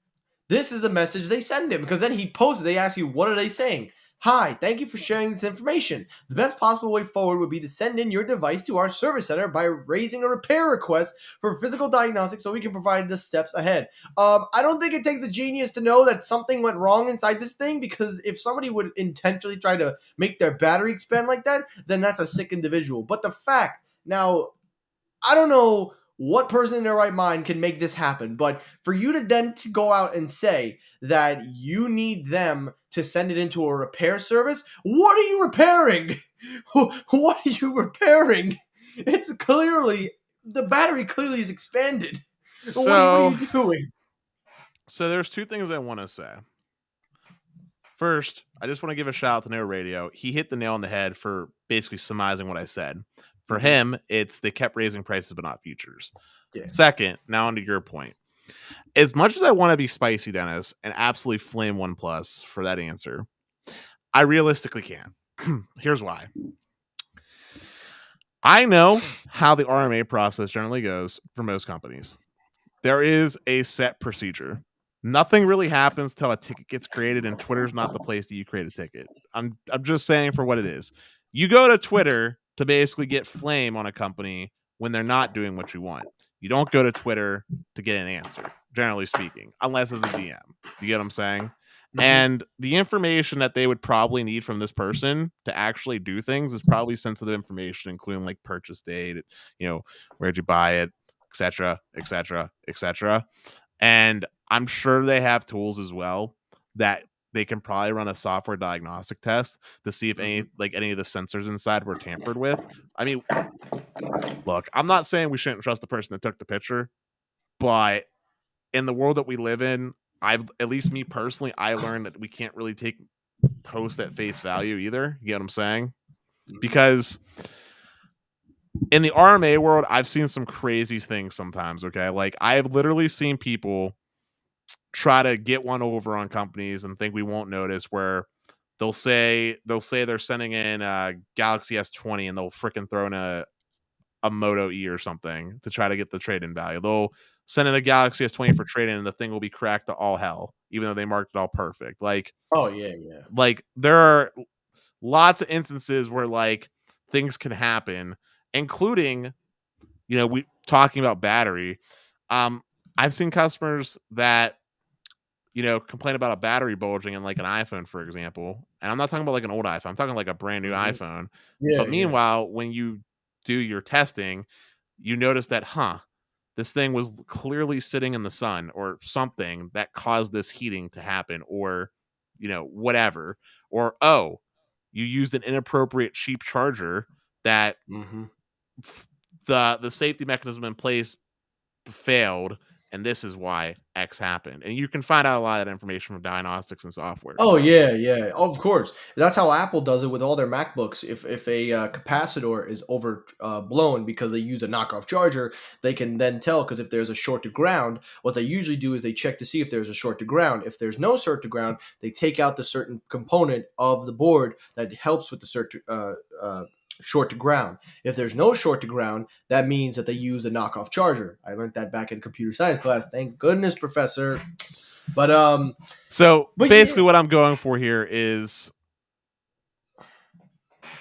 this is the message they send him, because then he posts it. They ask you, what are they saying? "Hi, thank you for sharing this information. The best possible way forward would be to send in your device to our service center by raising a repair request for physical diagnostics so we can provide the steps ahead." I don't think it takes a genius to know that something went wrong inside this thing, because if somebody would intentionally try to make their battery expand like that, then that's a sick individual. But the fact, now, I don't know what person in their right mind can make this happen, but for you to then to go out and say that you need them to send it into a repair service, what are you repairing? What are you repairing? It's clearly, the battery clearly is expanded. So, what are you doing? So there's 2 things I want to say. First, I just want to give a shout out to No Radio. He hit the nail on the head for basically surmising what I said. For him, it's they kept raising prices but not features. Yeah. Second, now onto your point. As much as I want to be spicy, Dennis, and absolutely flame OnePlus for that answer, I realistically can't. Here's why. I know how the RMA process generally goes for most companies. there is a set procedure. Nothing really happens till a ticket gets created, and Twitter's not the place that you create a ticket. I'm just saying for what it is. You go to Twitter to basically get flame on a company when they're not doing what you want. You don't go to Twitter to get an answer, generally speaking, unless it's a DM. You get what I'm saying? And the information that they would probably need from this person to actually do things is probably sensitive information, including like purchase date, where'd you buy it, etc., etc., etc. And I'm sure they have tools as well that they can probably run a software diagnostic test to see if any of the sensors inside were tampered with. I mean, look, I'm not saying we shouldn't trust the person that took the picture, but in the world that we live in, at least me personally, I learned that we can't really take posts at face value either. You get what I'm saying? Because in the RMA world, I've seen some crazy things sometimes. Okay, like I've literally seen people try to get one over on companies and think we won't notice, where they'll say they're sending in a Galaxy S20 and they'll freaking throw in a Moto E or something to try to get the trade-in value. They'll send in a Galaxy S20 for trade-in and the thing will be cracked to all hell, even though they marked it all perfect. Like, Oh yeah, yeah. like there are lots of instances where like things can happen, including, we talking about battery. I've seen customers that complain about a battery bulging in like an iPhone, for example. And I'm not talking about like an old iPhone. I'm talking like a brand new iPhone. Yeah, But yeah. meanwhile, when you do your testing, you notice that, this thing was clearly sitting in the sun or something that caused this heating to happen, or, whatever. Or, oh, you used an inappropriate cheap charger that the safety mechanism in place failed, and this is why X happened. And you can find out a lot of that information from diagnostics and software. Oh yeah, yeah. Of course, that's how Apple does it with all their MacBooks. If a capacitor is over blown because they use a knockoff charger, they can then tell, because if there's a short to ground, what they usually do is they check to see if there's a short to ground. If there's no short to ground, they take out the certain component of the board that helps with the short to ground. If there's no short to ground, that means that they use a knockoff charger. I learned that back in computer science class. Thank goodness, professor. But basically yeah. what I'm going for here is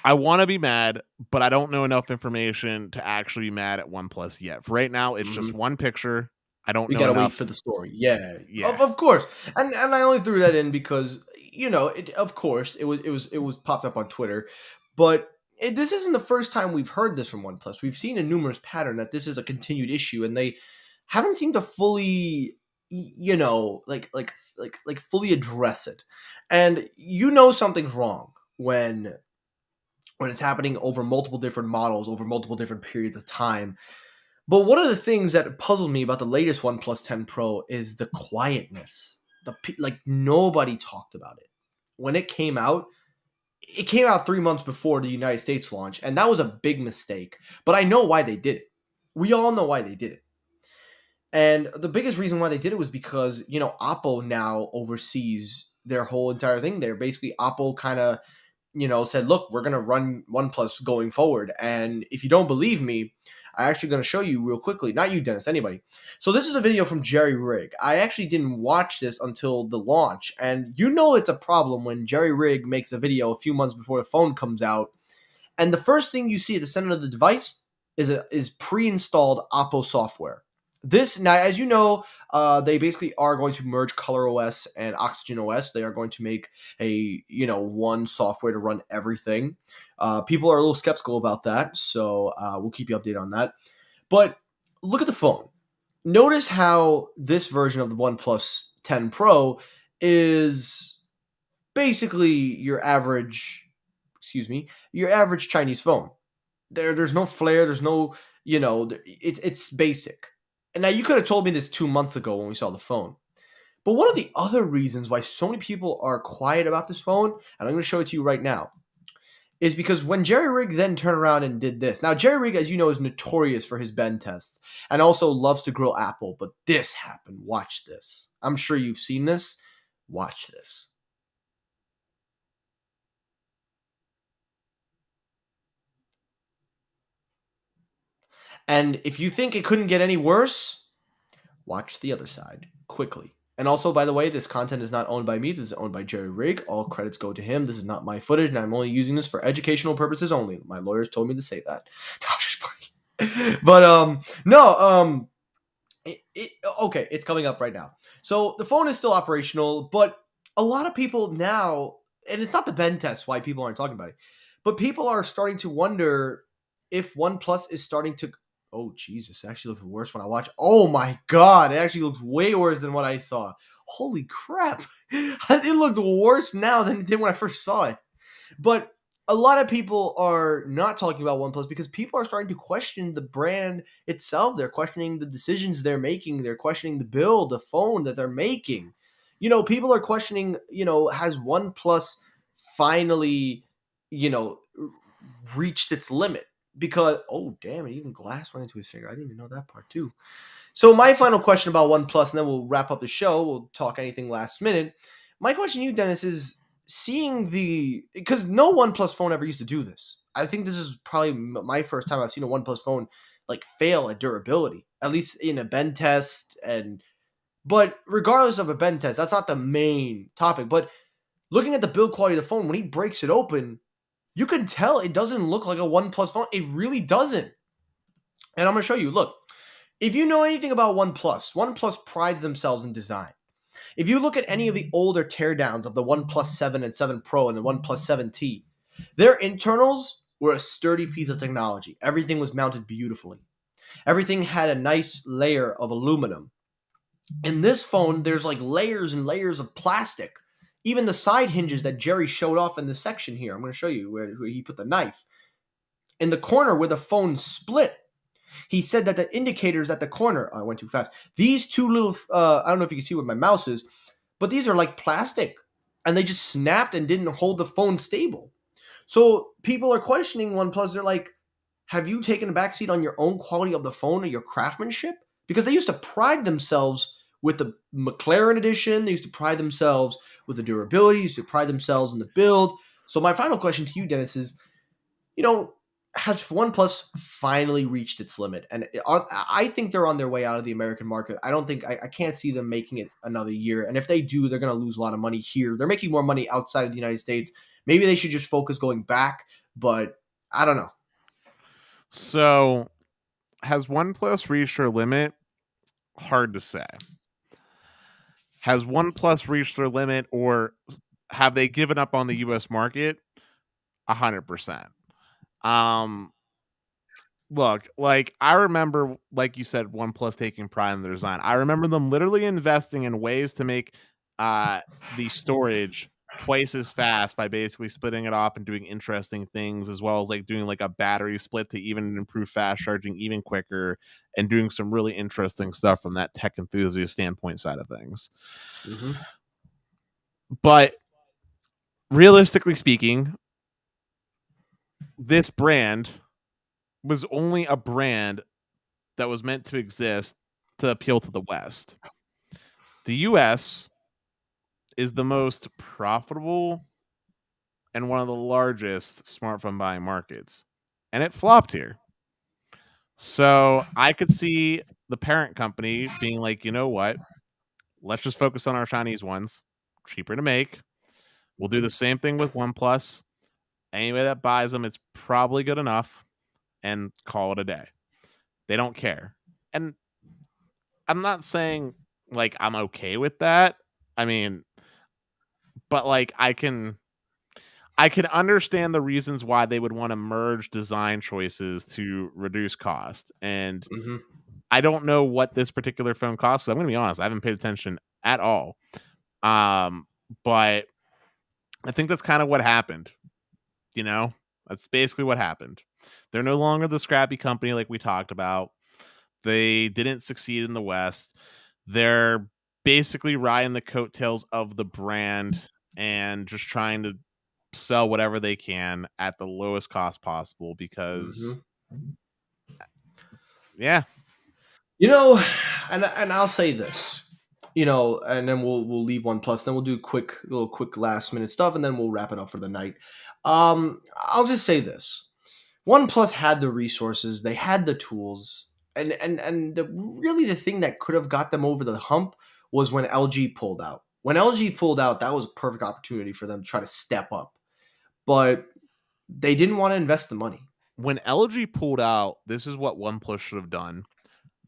I want to be mad, but I don't know enough information to actually be mad at OnePlus yet. For right now, it's just one picture. I don't We know gotta enough. wait for the story. Yeah, Yeah. Of course. And I only threw that in because of course it was popped up on Twitter, but this isn't the first time we've heard this from OnePlus. We've seen a numerous pattern that this is a continued issue, and they haven't seemed to fully, like fully address it. And something's wrong when it's happening over multiple different models over multiple different periods of time. But one of the things that puzzled me about the latest OnePlus 10 Pro is the quietness. Like nobody talked about it when it came out. It came out 3 months before the United States launch, and that was a big mistake. But I know why they did it. We all know why they did it. And the biggest reason why they did it was because, Oppo now oversees their whole entire thing there. Basically, Oppo kind of, said, look, we're going to run OnePlus going forward. And if you don't believe me, I'm actually going to show you real quickly. Not you, Dennis, anybody. So this is a video from Jerry Rigg. I actually didn't watch this until the launch. And it's a problem when Jerry Rigg makes a video a few months before the phone comes out. And the first thing you see at the center of the device is pre-installed Oppo software. This, now, as you know, they basically are going to merge ColorOS and Oxygen OS. They are going to make a one software to run everything. People are a little skeptical about that, so we'll keep you updated on that. But look at the phone. Notice how this version of the OnePlus 10 Pro is basically your average Chinese phone. There's no flair. There's no, it's basic. And now you could have told me this 2 months ago when we saw the phone. But one of the other reasons why so many people are quiet about this phone, and I'm going to show it to you right now, is because when Jerry Rigg then turned around and did this. Now, Jerry Rigg, as you know, is notorious for his bend tests and also loves to grill Apple. But this happened. Watch this. I'm sure you've seen this. Watch this. And if you think it couldn't get any worse, Watch the other side quickly. And also, by the way, this content is not owned by me. This is owned by Jerry Rig. All credits go to him. This is not my footage, and I'm only using this for educational purposes only. My lawyers told me to say that. But no, okay, it's coming up right now. So the phone is still operational, but a lot of people now, and it's not the bend test why people aren't talking about it, but people are starting to wonder if OnePlus is starting to. Oh Jesus, it actually looks worse when I watch. Oh my God, it actually looks way worse than what I saw. Holy crap, it looked worse now than it did when I first saw it. But a lot of people are not talking about OnePlus because people are starting to question the brand itself. They're questioning the decisions they're making. They're questioning the build, the phone that they're making. People are questioning, has OnePlus finally, you know, reached its limit? Because, oh, damn, it even glass went into his finger. I didn't even know that part, too. So my final question about OnePlus, and then we'll wrap up the show. We'll talk anything last minute. My question to you, Dennis, is seeing because no OnePlus phone ever used to do this. I think this is probably my first time I've seen a OnePlus phone like fail at durability, at least in a bend test. But regardless of a bend test, that's not the main topic. But looking at the build quality of the phone, when he breaks it open, you can tell it doesn't look like a OnePlus phone. It really doesn't. And I'm going to show you. Look, if you know anything about OnePlus prides themselves in design. If you look at any of the older teardowns of the OnePlus 7 and 7 Pro and the OnePlus 7T, their internals were a sturdy piece of technology. Everything was mounted beautifully. Everything had a nice layer of aluminum. In this phone, there's like layers and layers of plastic. Even the side hinges that Jerry showed off in the section here. I'm going to show you where he put the knife. In the corner where the phone split, he said that the indicators at the corner, I went too fast. These two little, I don't know if you can see where my mouse is, but these are like plastic and they just snapped and didn't hold the phone stable. So people are questioning OnePlus. They're like, have you taken a backseat on your own quality of the phone or your craftsmanship? Because they used to pride themselves with the McLaren edition. They used to pride themselves with the durability. They used to pride themselves in the build. So my final question to you, Dennis, is, has OnePlus finally reached its limit? And I think they're on their way out of the American market. I can't see them making it another year. And if they do, they're going to lose a lot of money here. They're making more money outside of the United States. Maybe they should just focus going back, but I don't know. So has OnePlus reached their limit? Hard to say. Has OnePlus reached their limit, or have they given up on the U.S. market? 100%. Look, like I remember, like you said, OnePlus taking pride in their design. I remember them literally investing in ways to make the storage twice as fast by basically splitting it off and doing interesting things, as well as like doing like a battery split to even improve fast charging even quicker, and doing some really interesting stuff from that tech enthusiast standpoint side of things. Mm-hmm. But realistically speaking, this brand was only a brand that was meant to exist to appeal to the West. The US is the most profitable and one of the largest smartphone buying markets, and it flopped here. So I could see the parent company being like, you know what? Let's just focus on our Chinese ones, cheaper to make. We'll do the same thing with OnePlus. Anybody that buys them, it's probably good enough, and call it a day. They don't care. And I'm not saying like I'm okay with that. I mean, but like I can understand the reasons why they would want to merge design choices to reduce cost. And Mm-hmm. I don't know what this particular phone costs, 'cause I'm going to be honest, I haven't paid attention at all. But I think that's kind of what happened. That's basically what happened. They're no longer the scrappy company like we talked about. They didn't succeed in the West. They're basically riding the coattails of the brand and just trying to sell whatever they can at the lowest cost possible because, yeah. And I'll say this, and then we'll leave OnePlus, then we'll do quick last minute stuff, and then we'll wrap it up for the night. I'll just say this. OnePlus had the resources, they had the tools, And really the thing that could have got them over the hump was when LG pulled out. When LG pulled out, that was a perfect opportunity for them to try to step up. But they didn't want to invest the money. When LG pulled out, this is what OnePlus should have done.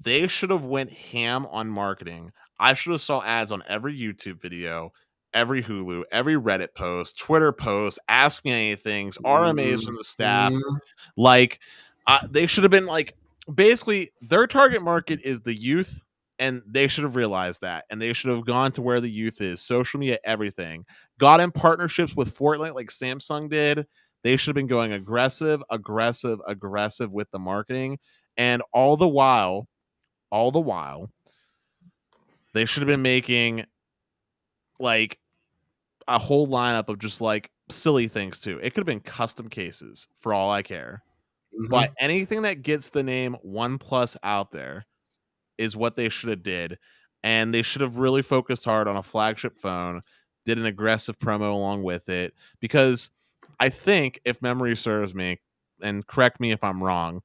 They should have went ham on marketing. I should have saw ads on every YouTube video, every Hulu, every Reddit post, Twitter post, Ask Me Anythings, RMAs from the staff. Like, they should have been like, basically, their target market is the youth, and they should have realized that. And they should have gone to where the youth is, social media, everything. Got in partnerships with Fortnite like Samsung did. They should have been going aggressive with the marketing. And all the while, they should have been making like a whole lineup of just like silly things too. It could have been custom cases for all I care. But anything that gets the name OnePlus out there is what they should have did. And they should have really focused hard on a flagship phone, did an aggressive promo along with it. Because I think, if memory serves me, and correct me if I'm wrong,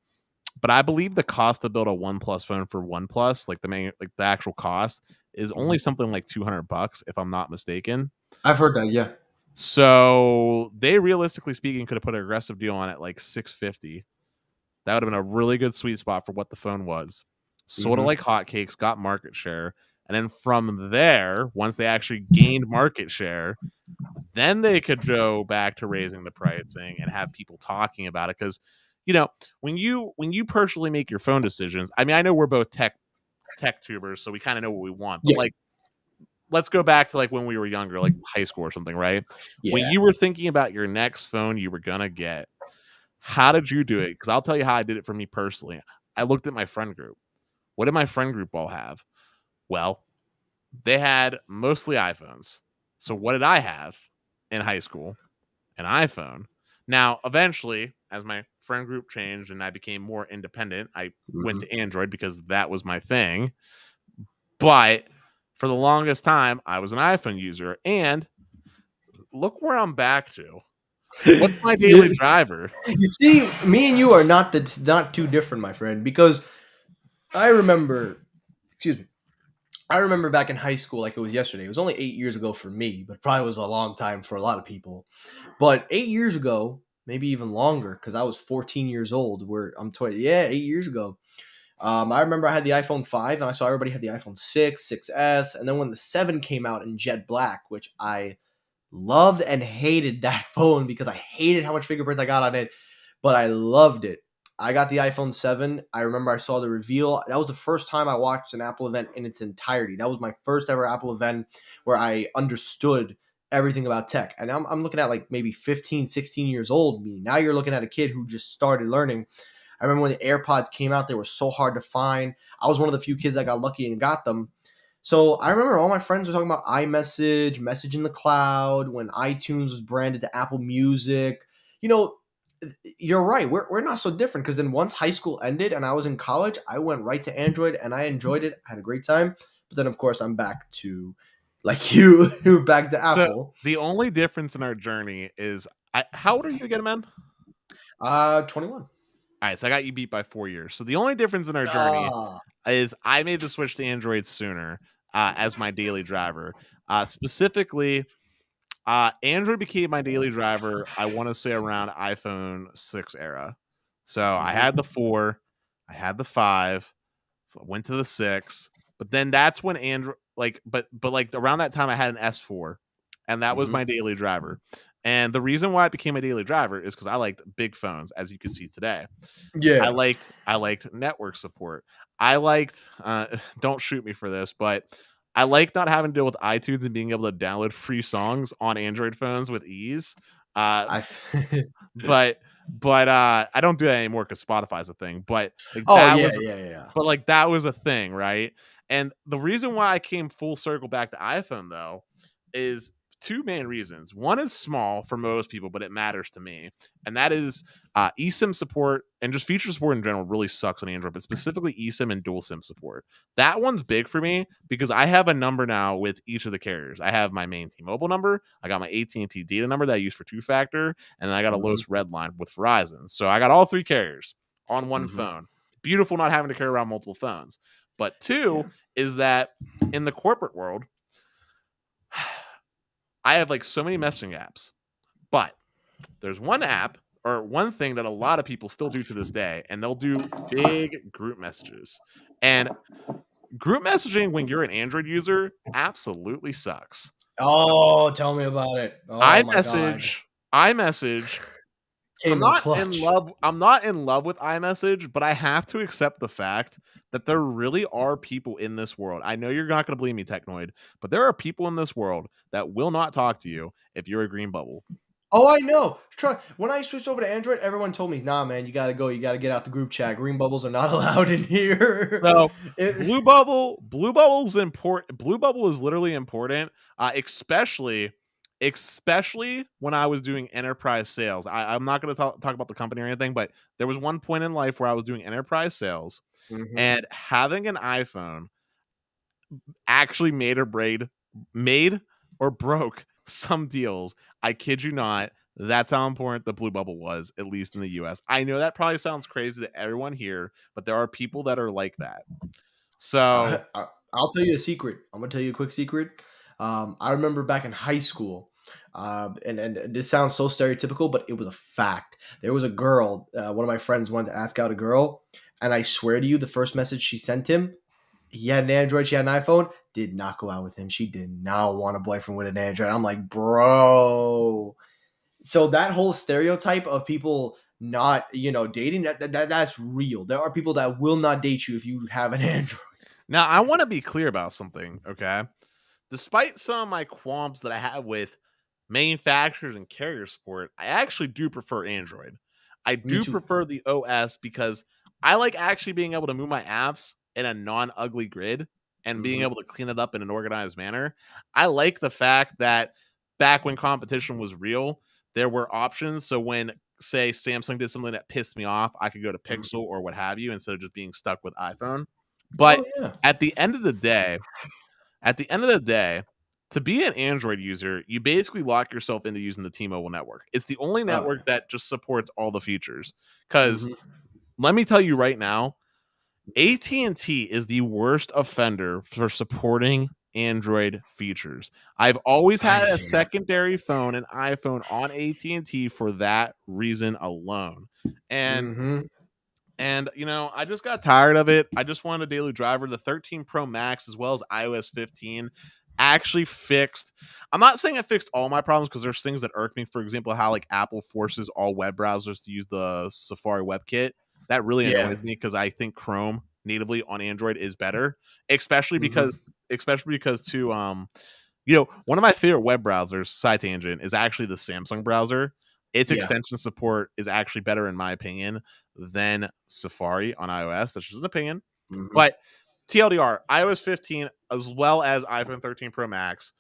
but I believe the cost to build a OnePlus phone for OnePlus, like the actual cost, is only something like $200, if I'm not mistaken. I've heard that, yeah. So they, realistically speaking, could have put an aggressive deal on it like $650. That would have been a really good sweet spot for what the phone was. Sold it like hotcakes, got market share, and then from there, once they actually gained market share, then they could go back to raising the pricing and have people talking about it. Because, you know, when you personally make your phone decisions, I mean, I know we're both tech tubers, so we kind of know what we want. But like, let's go back to like when we were younger, like high school or something, right? Yeah. When you were thinking about your next phone you were gonna get, how did you do it? Because I'll tell you how I did it for me personally. I looked at my friend group. What did my friend group all have? Well, they had mostly iPhones. So what did I have in high school? An iPhone. Now, eventually, as my friend group changed and I became more independent, I went to Android because that was my thing. But for the longest time, I was an iPhone user. And look where I'm back to. What's my daily driver? You see, me and you are not too different, my friend, because I remember back in high school like it was yesterday. It was only 8 years ago for me, but probably was a long time for a lot of people. But 8 years ago, maybe even longer, because I was 14 years old. I'm 20. Yeah, 8 years ago. I remember I had the iPhone 5, and I saw everybody had the iPhone 6, 6S, and then when the 7 came out in jet black, which I loved and hated that phone because I hated how much fingerprints I got on it, but I loved it. I got the iPhone 7. I remember I saw the reveal. That was the first time I watched an Apple event in its entirety. That was my first ever Apple event where I understood everything about tech. And I'm looking at like maybe 15, 16 years old. Now you're looking at a kid who just started learning. I remember when the AirPods came out, they were so hard to find. I was one of the few kids that got lucky and got them. So I remember all my friends were talking about iMessage, message in the cloud, when iTunes was branded to Apple Music. You know, you're right. We're not so different, because then once high school ended and I was in college, I went right to Android and I enjoyed it. I had a great time. But then, of course, I'm back to, like you, back to Apple. So the only difference in our journey is, how old are you again, man? 21. All right, so I got you beat by 4 years. So the only difference in our journey is I made the switch to Android sooner as my daily driver. Specifically, Android became my daily driver, I want to say around iPhone 6 era. So I had the 4, I had the 5, went to the 6, but then that's when Android, but like around that time I had an S4, and that was my daily driver. And the reason why it became a daily driver is because I liked big phones, as you can see today. Yeah. I liked network support. I liked, don't shoot me for this, but I like not having to deal with iTunes and being able to download free songs on Android phones with ease. But I don't do that anymore because Spotify's a thing. But like But like that was a thing, right? And the reason why I came full circle back to iPhone though is two main reasons. One is small for most people, but it matters to me, and that is eSIM support and just feature support in general really sucks on Android, but specifically eSIM and dual SIM support. That one's big for me because I have a number now with each of the carriers. I have my main T-Mobile number, I got my AT&T data number that I use for two-factor, and then I got a Los Red line with Verizon. So I got all three carriers on one phone. beautiful not having to carry around multiple phones. But two is that in the corporate world, I have like so many messaging apps, but there's one app or one thing that a lot of people still do to this day, and they'll do big group messages. And group messaging when you're an Android user absolutely sucks. Oh, tell me about it. Oh my god. iMessage. Came in clutch. I'm not in love with iMessage, but I have to accept the fact that there really are people in this world. I know you're not going to believe me, Technoid, but there are people in this world that will not talk to you if you're a green bubble. Oh, I know. When I switched over to Android, everyone told me, "Nah, man, you gotta go. You gotta get out the group chat. Green bubbles are not allowed in here." So blue bubble is important. Blue bubble is literally important, especially when I was doing enterprise sales. I'm not going to talk about the company or anything, but there was one point in life where I was doing enterprise sales, and having an iPhone actually made or broke some deals. I kid you not. That's how important the blue bubble was, at least in the US. I know that probably sounds crazy to everyone here, but there are people that are like that. So I'll tell you a secret. I'm gonna tell you a quick secret. I remember back in high school, and this sounds so stereotypical, but it was a fact. There was a girl. One of my friends wanted to ask out a girl, and I swear to you, the first message she sent him, he had an Android, she had an iPhone, did not go out with him. She did not want a boyfriend with an Android. I'm like, bro. So that whole stereotype of people not, dating, that's real. There are people that will not date you if you have an Android. now I want to be clear about something, okay? Despite some of my qualms that I have with manufacturers and carrier support, I actually do prefer Android. I Me do too. prefer the OS because I like actually being able to move my apps in a non-ugly grid and being able to clean it up in an organized manner. I like the fact that back when competition was real, there were options. So when, say, Samsung did something that pissed me off, I could go to Pixel or what have you instead of just being stuck with iPhone. But Oh yeah. at the end of the day, to be an Android user, you basically lock yourself into using the T-Mobile network. It's the only network that just supports all the features. Because let me tell you right now, AT&T is the worst offender for supporting Android features. I've always had a secondary phone, an iPhone on AT&T for that reason alone. And I just got tired of it. I just wanted a daily driver. The 13 Pro Max as well as iOS 15 actually fixed. I'm not saying it fixed all my problems because there's things that irk me. For example, how like Apple forces all web browsers to use the Safari WebKit. That really annoys me because I think Chrome natively on Android is better, especially because to one of my favorite web browsers, side tangent, is actually the Samsung browser. Its extension support is actually better, in my opinion, than Safari on iOS. That's just an opinion. But TLDR, iOS 15 as well as iPhone 13 Pro Max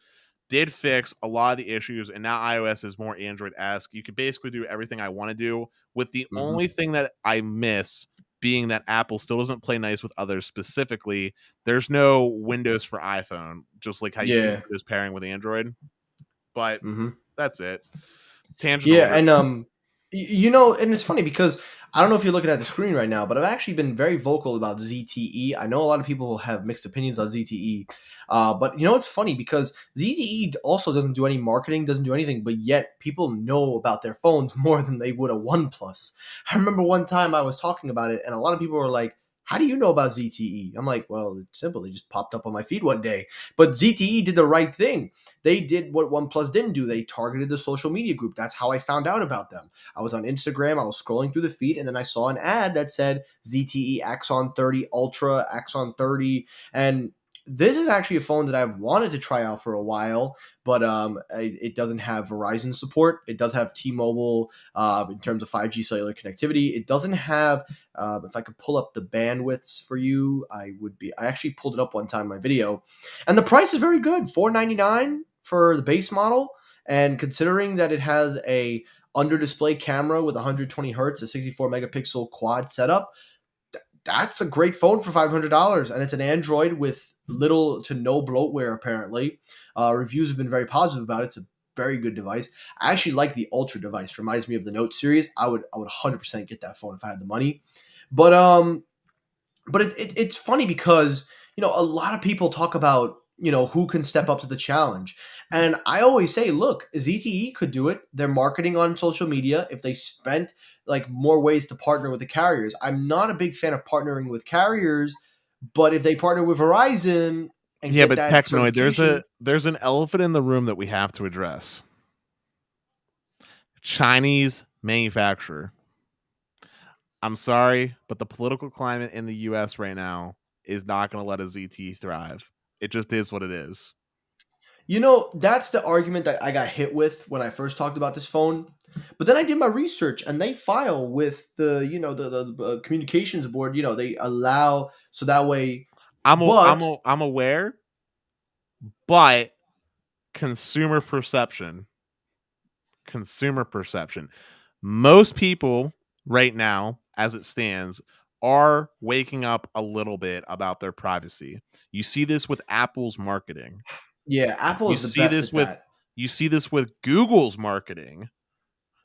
did fix a lot of the issues, and now iOS is more Android-esque. You can basically do everything I want to do, with the only thing that I miss being that Apple still doesn't play nice with others. Specifically, there's no Windows for iPhone, just like how you can Windows pairing with Android. But that's it. Tangent over. And and it's funny because I don't know if you're looking at the screen right now, but I've actually been very vocal about ZTE. I know a lot of people have mixed opinions on ZTE, but it's funny because ZTE also doesn't do any marketing, doesn't do anything, but yet people know about their phones more than they would a OnePlus. I remember one time I was talking about it, and a lot of people were like, "How do you know about ZTE?" I'm like, "Well, it's simple. They just popped up on my feed one day." But ZTE did the right thing. They did what OnePlus didn't do. They targeted the social media group. That's how I found out about them. I was on Instagram. I was scrolling through the feed, and then I saw an ad that said ZTE Axon 30 Ultra, Axon 30, and this is actually a phone that I've wanted to try out for a while, but it doesn't have Verizon support. It does have T-Mobile in terms of 5G cellular connectivity. It doesn't have, if I could pull up the bandwidths for you, I actually pulled it up one time in my video, and the price is very good, $499 for the base model, and considering that it has a under display camera with 120 hertz, a 64 megapixel quad setup, that's a great phone for $500, and it's an Android with little to no bloatware. Apparently, reviews have been very positive about it. It's a very good device. I actually like the Ultra device. Reminds me of the Note series. I would 100% get that phone if I had the money. But but it's funny because a lot of people talk about who can step up to the challenge, and I always say, look, ZTE could do it. They're marketing on social media. If they spent like more ways to partner with the carriers, I'm not a big fan of partnering with carriers, but if they partner with Verizon and Yeah, get but that Technoid, certification. there's an elephant in the room that we have to address. Chinese manufacturer. I'm sorry, but the political climate in the US right now is not going to let a ZT thrive. It just is what it is. That's the argument that I got hit with when I first talked about this phone. But then I did my research, and they file with the communications board. They allow so that way. But I'm aware, but consumer perception, consumer perception. Most people right now, as it stands, are waking up a little bit about their privacy. You see this with Apple's marketing. yeah, Apple You is the see best this at with that. Google's marketing.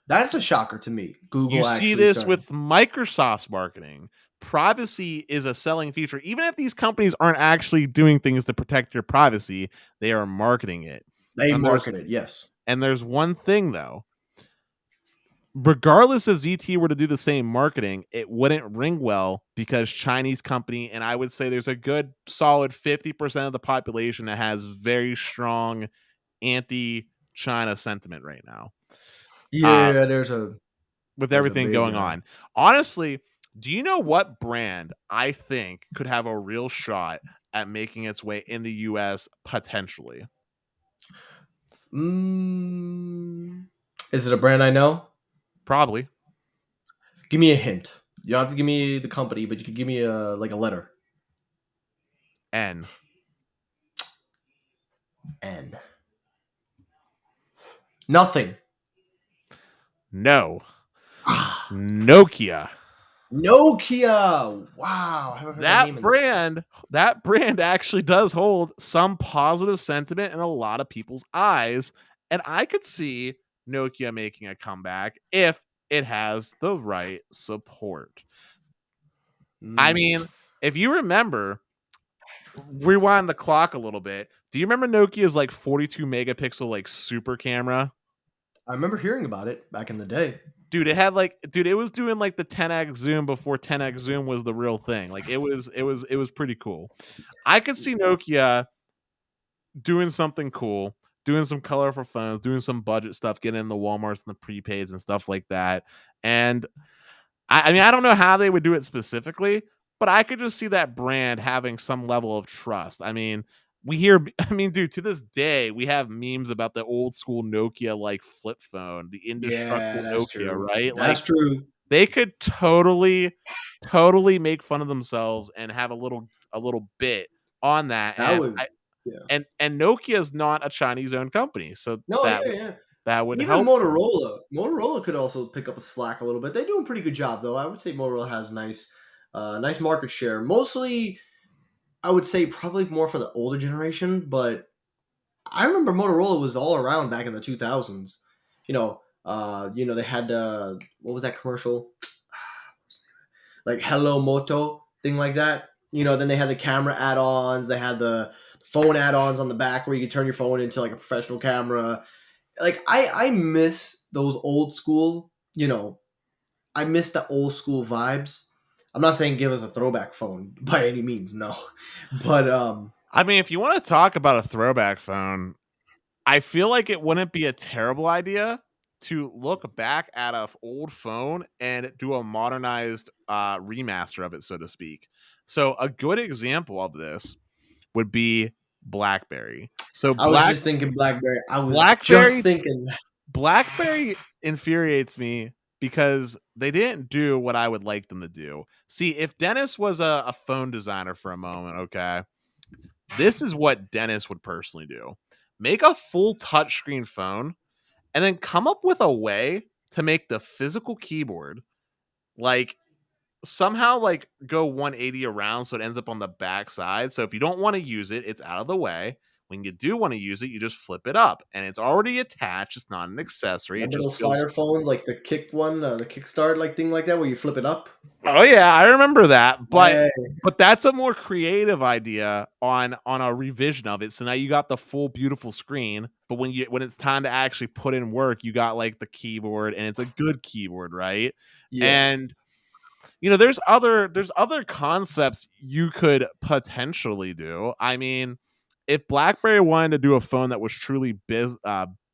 That's a shocker to me. You Google see actually this starting. with Microsoft's marketing. Privacy is a selling feature. Even if these companies aren't actually doing things to protect your privacy, they are marketing it. They And there's market it, yes. one thing though. Regardless if ZT were to do the same marketing, it wouldn't ring well because Chinese company, and I would say there's a good solid 50% of the population that has very strong anti-China sentiment right now. Uh, Yeah, there's a with there's a everything big going on. Honestly, do you know what brand I think could have a real shot at making its way in the US potentially? mm, is it a brand I know? Probably. Give me a hint. You don't have to give me the company, but you could give me a letter. N. N. Nothing. No. Ah, Nokia. Nokia. Wow, I haven't heard that name That in this. brand, that brand actually does hold some positive sentiment in a lot of people's eyes, and I could see Nokia making a comeback if it has the right support. I Mm. mean, if you remember, rewind the clock a little bit. Do you remember Nokia's like 42 megapixel like super camera? I remember hearing about it back in the day. Dude, it was doing like the 10x zoom before 10x zoom was the real thing. Like it was pretty cool. I could see Nokia doing something cool, doing some colorful phones, doing some budget stuff, getting in the Walmarts and the prepaids and stuff like that. And I mean, I don't know how they would do it specifically, but I could just see that brand having some level of trust. I mean, I mean, dude, to this day, we have memes about the old school Nokia like flip phone, the Yeah, indestructible that's Nokia, true. right? Like, That's true. they could totally make fun of themselves and have a little bit on that. That would. Yeah. And Nokia's not a Chinese owned company, so No, yeah, yeah. that would Even help them. Motorola could also pick up a slack a little bit. They do a pretty good job, though. I would say Motorola has nice market share. Mostly, I would say probably more for the older generation, but I remember Motorola was all around back in the 2000s. They had what was that commercial? Like Hello Moto thing like that. Then they had the camera add-ons. They had the phone add-ons on the back where you could turn your phone into like a professional camera. Like I miss those old school. I miss the old school vibes. I'm not saying give us a throwback phone by any means, no, but I mean, if you want to talk about a throwback phone, I feel like it wouldn't be a terrible idea to look back at an old phone and do a modernized remaster of it, so to speak. So a good example of this would be BlackBerry. So I was just thinking BlackBerry. I was just BlackBerry thinking. BlackBerry infuriates me because they didn't do what I would like them to do. See, if Dennis was a phone designer for a moment, okay, this is what Dennis would personally do. Make a full touchscreen phone and then come up with a way to make the physical keyboard like somehow like go 180 around so it ends up on the back side. So if you don't want to use it, it's out of the way. When you do want to use it, you just flip it up, and it's already attached. It's not an accessory. It Remember just those feels. fire phones, like the kick one, the kickstart like thing like that, where you flip it up? Oh yeah, I remember that. Hey. But that's a more creative idea on a revision of it. So now you got the full beautiful screen, but when it's time to actually put in work, you got like the keyboard, and it's a good keyboard, right? Yeah. And there's other concepts you could potentially do. I mean, if BlackBerry wanted to do a phone that was truly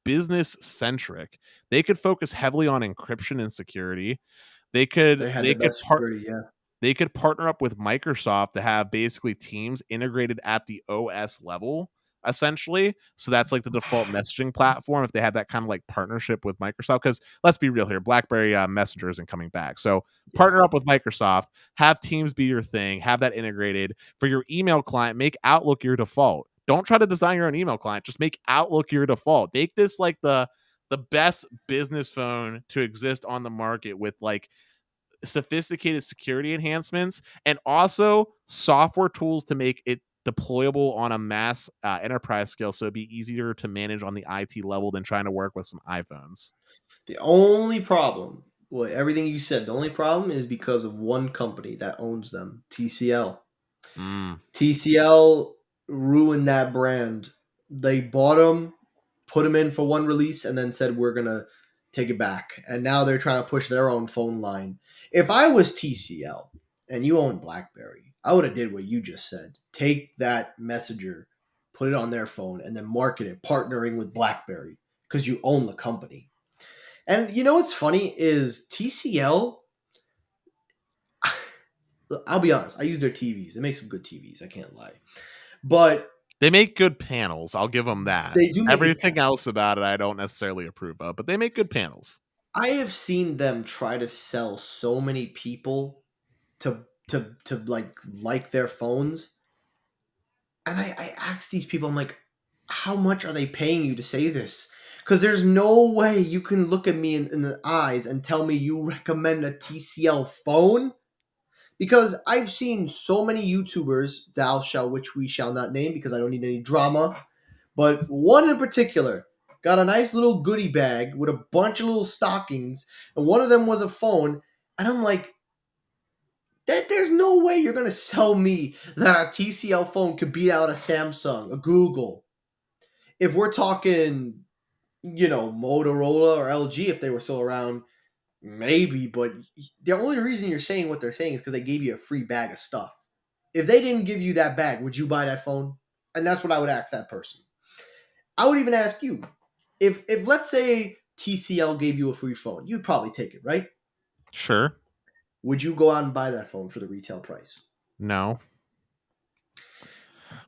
business centric, they could focus heavily on encryption and security. They could They had they the could best part security, yeah. they could partner up with Microsoft to have basically Teams integrated at the OS level, essentially. So that's like the default messaging platform if they had that kind of like partnership with Microsoft. Because let's be real here, BlackBerry Messenger isn't coming back. So partner up with Microsoft, have Teams be your thing, have that integrated. For your email client, make Outlook your default. Don't try to design your own email client. Just make Outlook your default. Make this like the best business phone to exist on the market with like sophisticated security enhancements and also software tools to make it deployable on a mass enterprise scale, so it'd be easier to manage on the IT level than trying to work with some iPhones. The only problem, well, everything you said, the only problem is because of one company that owns them, TCL. TCL ruined that brand. They bought them, put them in for one release, and then said, we're going to take it back. And now they're trying to push their own phone line. If I was TCL and you own BlackBerry, I would have did what you just said. Take that messenger, put it on their phone, and then market it, partnering with BlackBerry, because you own the company. And you know what's funny is TCL, I'll be honest, I use their TVs. They make some good TVs, I can't lie. But they make good panels. I'll give them that. They do make everything else about it I don't necessarily approve of, but they make good panels. I have seen them try to sell so many people to like their phones. And I asked these people, I'm like, how much are they paying you to say this? Because there's no way you can look at me in the eyes and tell me you recommend a TCL phone. Because I've seen so many YouTubers, which we shall not name because I don't need any drama, but one in particular got a nice little goodie bag with a bunch of little stockings, and one of them was a phone, and I'm like, there's no way you're going to sell me that a TCL phone could beat out a Samsung, a Google. If we're talking, Motorola or LG, if they were still around, maybe, but the only reason you're saying what they're saying is because they gave you a free bag of stuff. If they didn't give you that bag, would you buy that phone? And that's what I would ask that person. I would even ask you, if let's say TCL gave you a free phone, you'd probably take it, right? Sure. Would you go out and buy that phone for the retail price? No.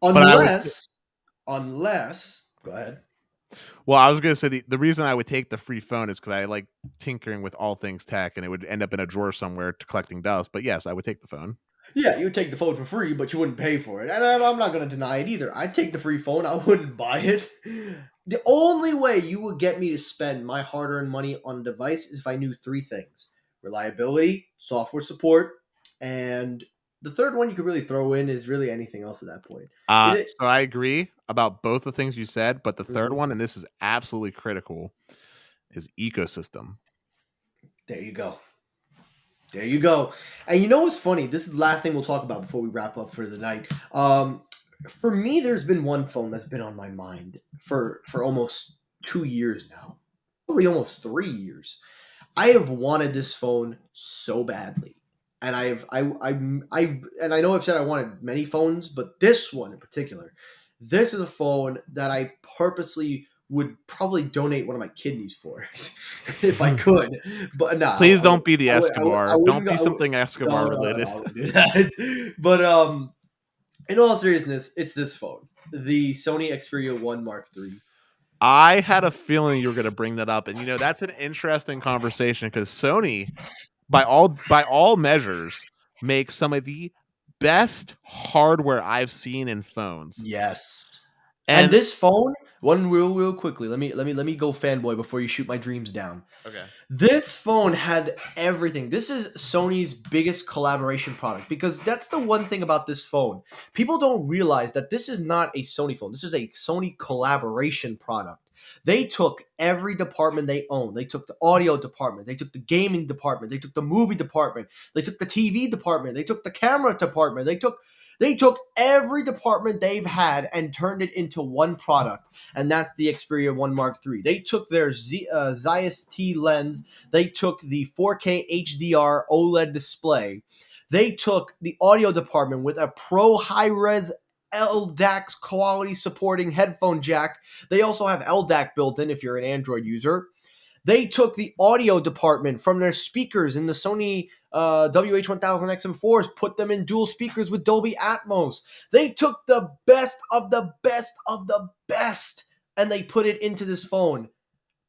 Unless, go ahead. Well, I was going to say the reason I would take the free phone is because I like tinkering with all things tech, and it would end up in a drawer somewhere collecting dust. But yes, I would take the phone. Yeah, you would take the phone for free, but you wouldn't pay for it. And I'm not going to deny it either. I'd take the free phone. I wouldn't buy it. The only way you would get me to spend my hard-earned money on a device is if I knew three things: reliability, software support, and the third one you could really throw in is really anything else at that point. So I agree about both the things you said, but the third one, and this is absolutely critical, is ecosystem. There you go. There you go. And you know what's funny? This is the last thing we'll talk about before we wrap up for the night. For me, there's been one phone that's been on my mind for almost 2 years now. Probably almost 3 years. I have wanted this phone so badly. And I know I've said I wanted many phones, but this one in particular, this is a phone that I purposely would probably donate one of my kidneys for if I could. But no, please don't be the Escobar. Don't be something Escobar related. No, I wouldn't do that. But in all seriousness, it's this phone, the Sony Xperia 1 Mark III. I had a feeling you were going to bring that up, and that's an interesting conversation because Sony, by all measures, makes some of the best hardware I've seen in phones. Yes, and this phone One real quickly. Let me go fanboy before you shoot my dreams down. Okay. This phone had everything. This is Sony's biggest collaboration product because that's the one thing about this phone. People don't realize that this is not a Sony phone. This is a Sony collaboration product. They took every department they own. They took the audio department. They took the gaming department. They took the movie department. They took the TV department. They took the camera department. They took every department they've had and turned it into one product, and that's the Xperia 1 Mark III. They took their Zeiss T lens, they took the 4K HDR OLED display, they took the audio department with a pro high-res LDAC quality supporting headphone jack. They also have LDAC built in if you're an Android user. They took the audio department from their speakers in the Sony WH-1000XM4s, put them in dual speakers with Dolby Atmos. They took the best of the best of the best and they put it into this phone.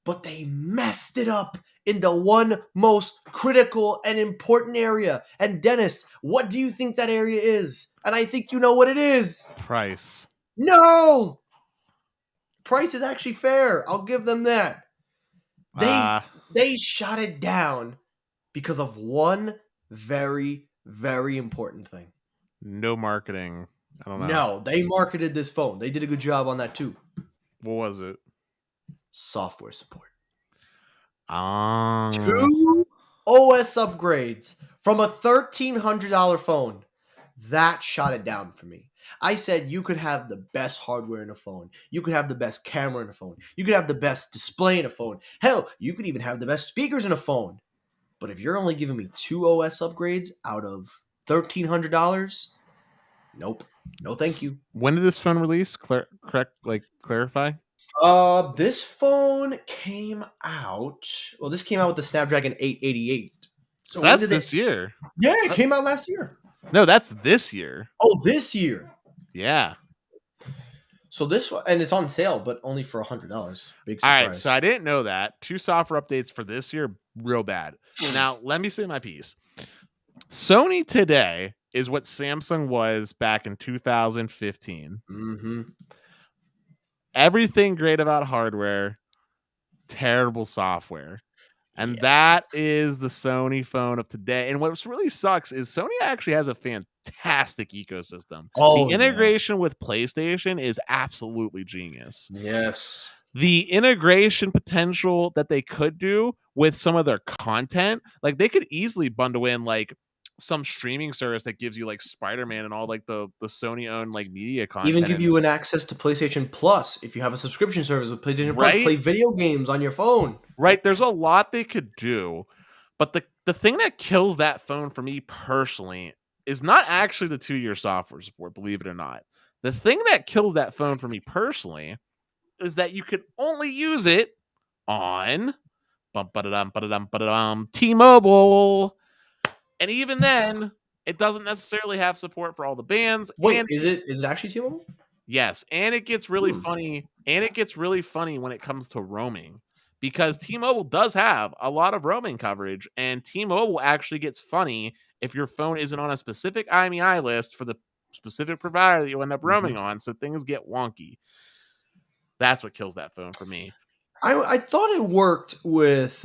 But they messed it up in the one most critical and important area. And Dennis, what do you think that area is? And I think you know what it is. Price. No! Price is actually fair. I'll give them that. They shot it down because of one very, very important thing. No marketing. I don't know. No, they marketed this phone. They did a good job on that too. What was it? Software support. 2 OS upgrades from a $1,300 phone. That shot it down for me. I said you could have the best hardware in a phone. You could have the best camera in a phone. You could have the best display in a phone. Hell, you could even have the best speakers in a phone. But if you're only giving me 2 OS upgrades out of $1,300, nope. No, thank you. When did this phone release? Clarify. This phone came out. Well, this came out with the Snapdragon 888. So that's this year. Yeah, it came out last year. No, that's this year. Oh, this year. Yeah. So this one, and it's on sale, but only for $100. Big surprise. All right, so I didn't know that. 2 software updates for this year, real bad. Now, let me say my piece. Sony today is what Samsung was back in 2015. Mm-hmm. Everything great about hardware, terrible software. And that is the Sony phone of today. And what really sucks is Sony actually has a fantastic ecosystem. The integration with PlayStation is absolutely genius. Yes. The integration potential that they could do with some of their content, like they could easily bundle in like some streaming service that gives you like Spider-Man and all like the Sony owned like media content. Even give you an access to PlayStation Plus if you have a subscription service with PlayStation Plus. Play video games on your phone. Right. There's a lot they could do. But the thing that kills that phone for me personally is not actually the 2-year software support, believe it or not. The thing that kills that phone for me personally is that you could only use it on T-Mobile. And even then, it doesn't necessarily have support for all the bands. Wait, is it actually T-Mobile? Yes, and it gets really funny. And it gets really funny when it comes to roaming, because T-Mobile does have a lot of roaming coverage, and T-Mobile actually gets funny if your phone isn't on a specific IMEI list for the specific provider that you end up roaming on. So things get wonky. That's what kills that phone for me. I thought it worked with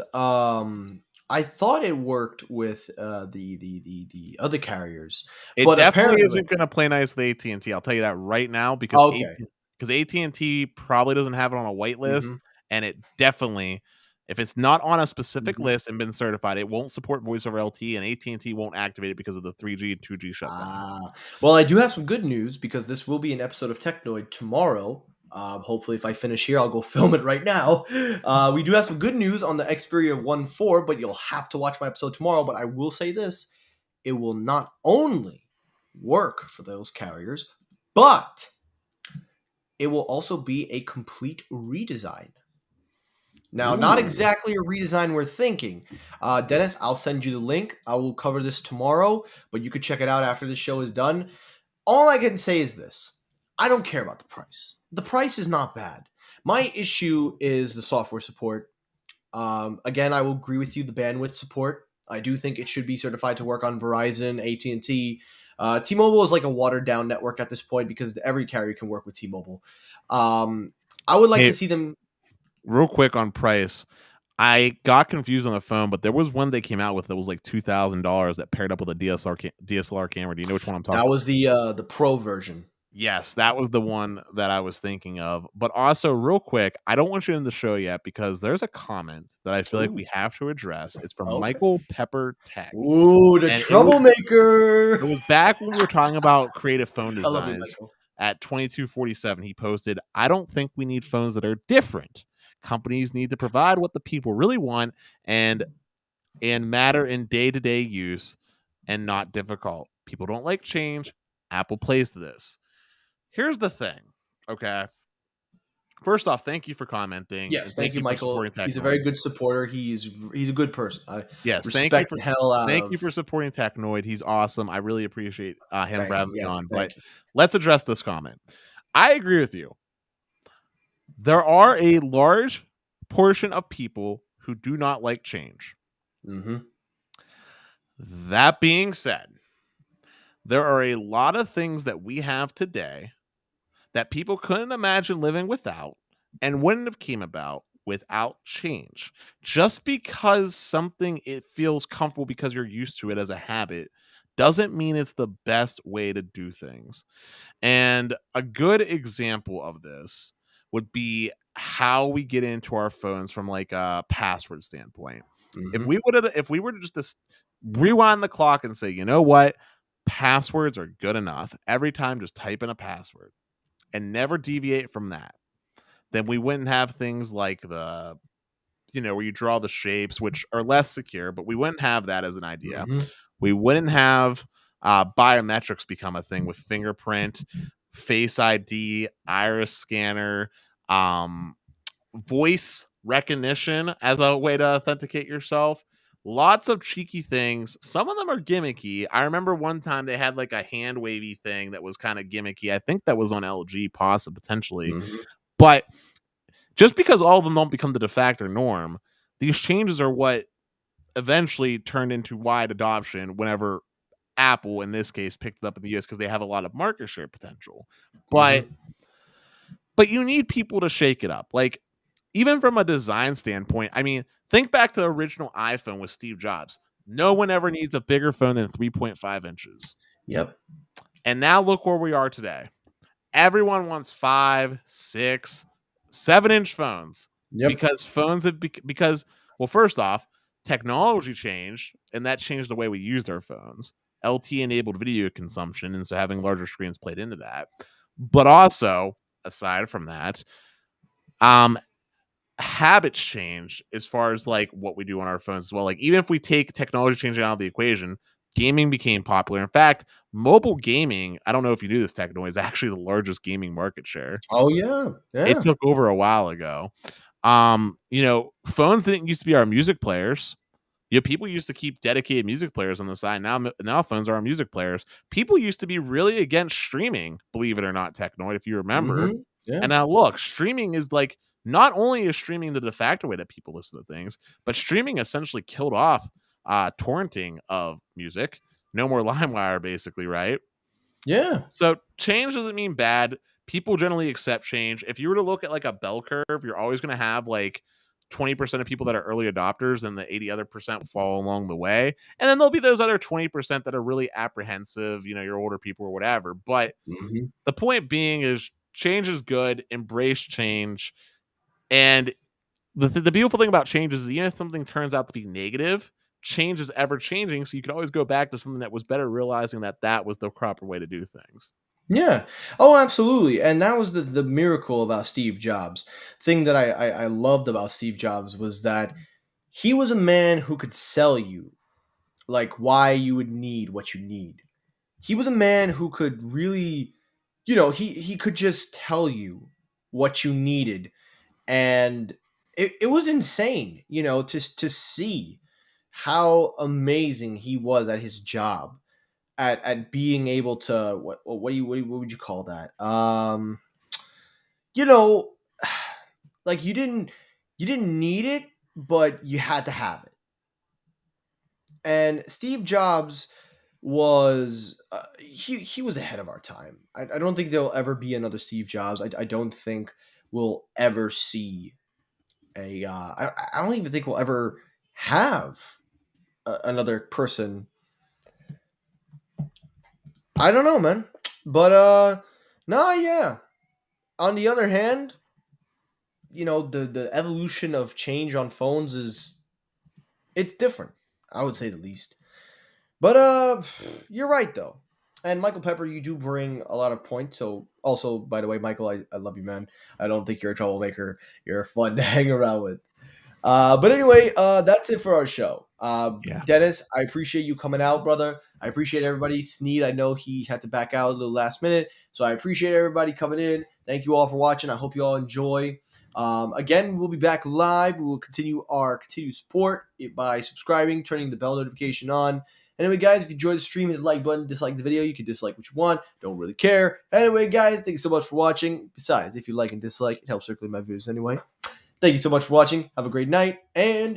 the other carriers. It but definitely isn't going to play nice with AT&T. I'll tell you that right now, because AT&T probably doesn't have it on a white list, and it definitely, if it's not on a specific list and been certified, it won't support voice over LTE, and AT&T won't activate it because of the 3G and 2G shutdown. Well, I do have some good news, because this will be an episode of Technoid tomorrow. Hopefully, if I finish here, I'll go film it right now. We do have some good news on the Xperia 1.4, but you'll have to watch my episode tomorrow. But I will say this: it will not only work for those carriers, but it will also be a complete redesign. Now, not exactly a redesign we're thinking. Dennis, I'll send you the link. I will cover this tomorrow, but you could check it out after the show is done. All I can say is this: I don't care about the price. The price is not bad. My issue is the software support. Again, I will agree with you, the bandwidth support. I do think it should be certified to work on Verizon, AT&T. T-Mobile is like a watered-down network at this point, because every carrier can work with T-Mobile. I would like Hey, to see them. real quick on price. I got confused on the phone, but there was one they came out with that was like $2,000 that paired up with a DSLR camera. Do you know which one I'm talking That about? was the pro version. Yes, that was the one that I was thinking of. But also, real quick, I don't want you in the show yet because there's a comment that I feel like Ooh, we have to address. It's from okay. Michael Pepper Tech, Ooh, the and troublemaker. it was back when we were talking about creative phone I love you, designs. Michael. At 2247, he posted, "I don't think we need phones that are different. Companies need to provide what the people really want and matter in day-to-day use and not difficult. People don't like change. Apple plays to this." Here's the thing, okay? First off, thank you for commenting and Yes, thank thank you, you for Michael. supporting He's a very Technoid. good supporter. He's a good person. I Yes, respect the hell out thank you of. for supporting Technoid. He's awesome. I really appreciate him for Thank you. having me Yes, on. But thank you. let's address this comment. I agree with you. There are a large portion of people who do not like change. Mm-hmm. That being said, there are a lot of things that we have today that people couldn't imagine living without and wouldn't have came about without change. Just because something it feels comfortable because you're used to it as a habit doesn't mean it's the best way to do things. And a good example of this would be how we get into our phones from like a password standpoint. Mm-hmm. If we were to just rewind the clock and say, you know what, passwords are good enough. Every time, just type in a password and never deviate from that. Then we wouldn't have things like the where you draw the shapes, which are less secure, but we wouldn't have that as an idea. Mm-hmm. We wouldn't have biometrics become a thing with fingerprint, face ID, iris scanner, voice recognition as a way to authenticate yourself. Lots of cheeky things. Some of them are gimmicky. I remember one time they had like a hand wavy thing that was kind of gimmicky. I think that was on LG, possibly potentially. Mm-hmm. But just because all of them don't become the de facto norm, these changes are what eventually turned into wide adoption whenever Apple, in this case, picked it up in the US because they have a lot of market share potential. But Mm-hmm. you need people to shake it up. Like, even from a design standpoint, I mean, think back to the original iPhone with Steve Jobs. No one ever needs a bigger phone than 3.5 inches. Yep. And now look where we are today. Everyone wants 5, 6, 7-inch phones Yep. because well, first off, technology changed and that changed the way we used our phones. LT enabled video consumption, and so having larger screens played into that. But also, aside from that, um, habits change as far as like what we do on our phones as well. Like, even if we take technology changing out of the equation, gaming became popular. In fact, mobile gaming, I don't know if you knew this, Technoid, is actually the largest gaming market share. Oh yeah. It Yeah. took over a while ago. Phones didn't used to be our music players. People used to keep dedicated music players on the side. Now phones are our music players. People used to be really against streaming, believe it or not, Technoid, if you remember. Mm-hmm. Yeah. And now look, streaming is like, not only is streaming the de facto way that people listen to things, but streaming essentially killed off torrenting of music. No more LimeWire, basically, right? Yeah. So change doesn't mean bad. People generally accept change. If you were to look at like a bell curve, you're always going to have like 20% of people that are early adopters, and the 80 other percent fall along the way. And then there'll be those other 20% that are really apprehensive, your older people or whatever. But Mm-hmm. the point being is change is good, embrace change. And the beautiful thing about change is even if something turns out to be negative, change is ever changing. So you can always go back to something that was better, realizing that that was the proper way to do things. Yeah. Oh, absolutely. And that was the miracle about Steve Jobs. Thing that I loved about Steve Jobs was that he was a man who could sell you like why you would need what you need. He was a man who could really, he could just tell you what you needed, and it was insane, to see how amazing he was at his job, at being able to what would you call that? You know, like you didn't need it, but you had to have it. And Steve Jobs was he was ahead of our time. I don't think there'll ever be another Steve Jobs. I don't think we'll ever see I don't even think we'll ever have another person. I don't know, man. But no, yeah. On the other hand, the evolution of change on phones it's different. I would say the least. But you're right though. And Michael Pepper, you do bring a lot of points. So also, by the way, Michael, I love you, man. I don't think you're a troublemaker. You're fun to hang around with. But anyway, that's it for our show. Yeah. Dennis, I appreciate you coming out, brother. I appreciate everybody. Sneed, I know he had to back out a little last minute, so I appreciate everybody coming in. Thank you all for watching. I hope you all enjoy. Again, we'll be back live. We will continue our continued support by subscribing, turning the bell notification on. Anyway, guys, if you enjoyed the stream, hit the like button. Dislike the video. You can dislike what you want. Don't really care. Anyway, guys, thank you so much for watching. Besides, if you like and dislike, it helps circulate my views anyway. Thank you so much for watching. Have a great night, and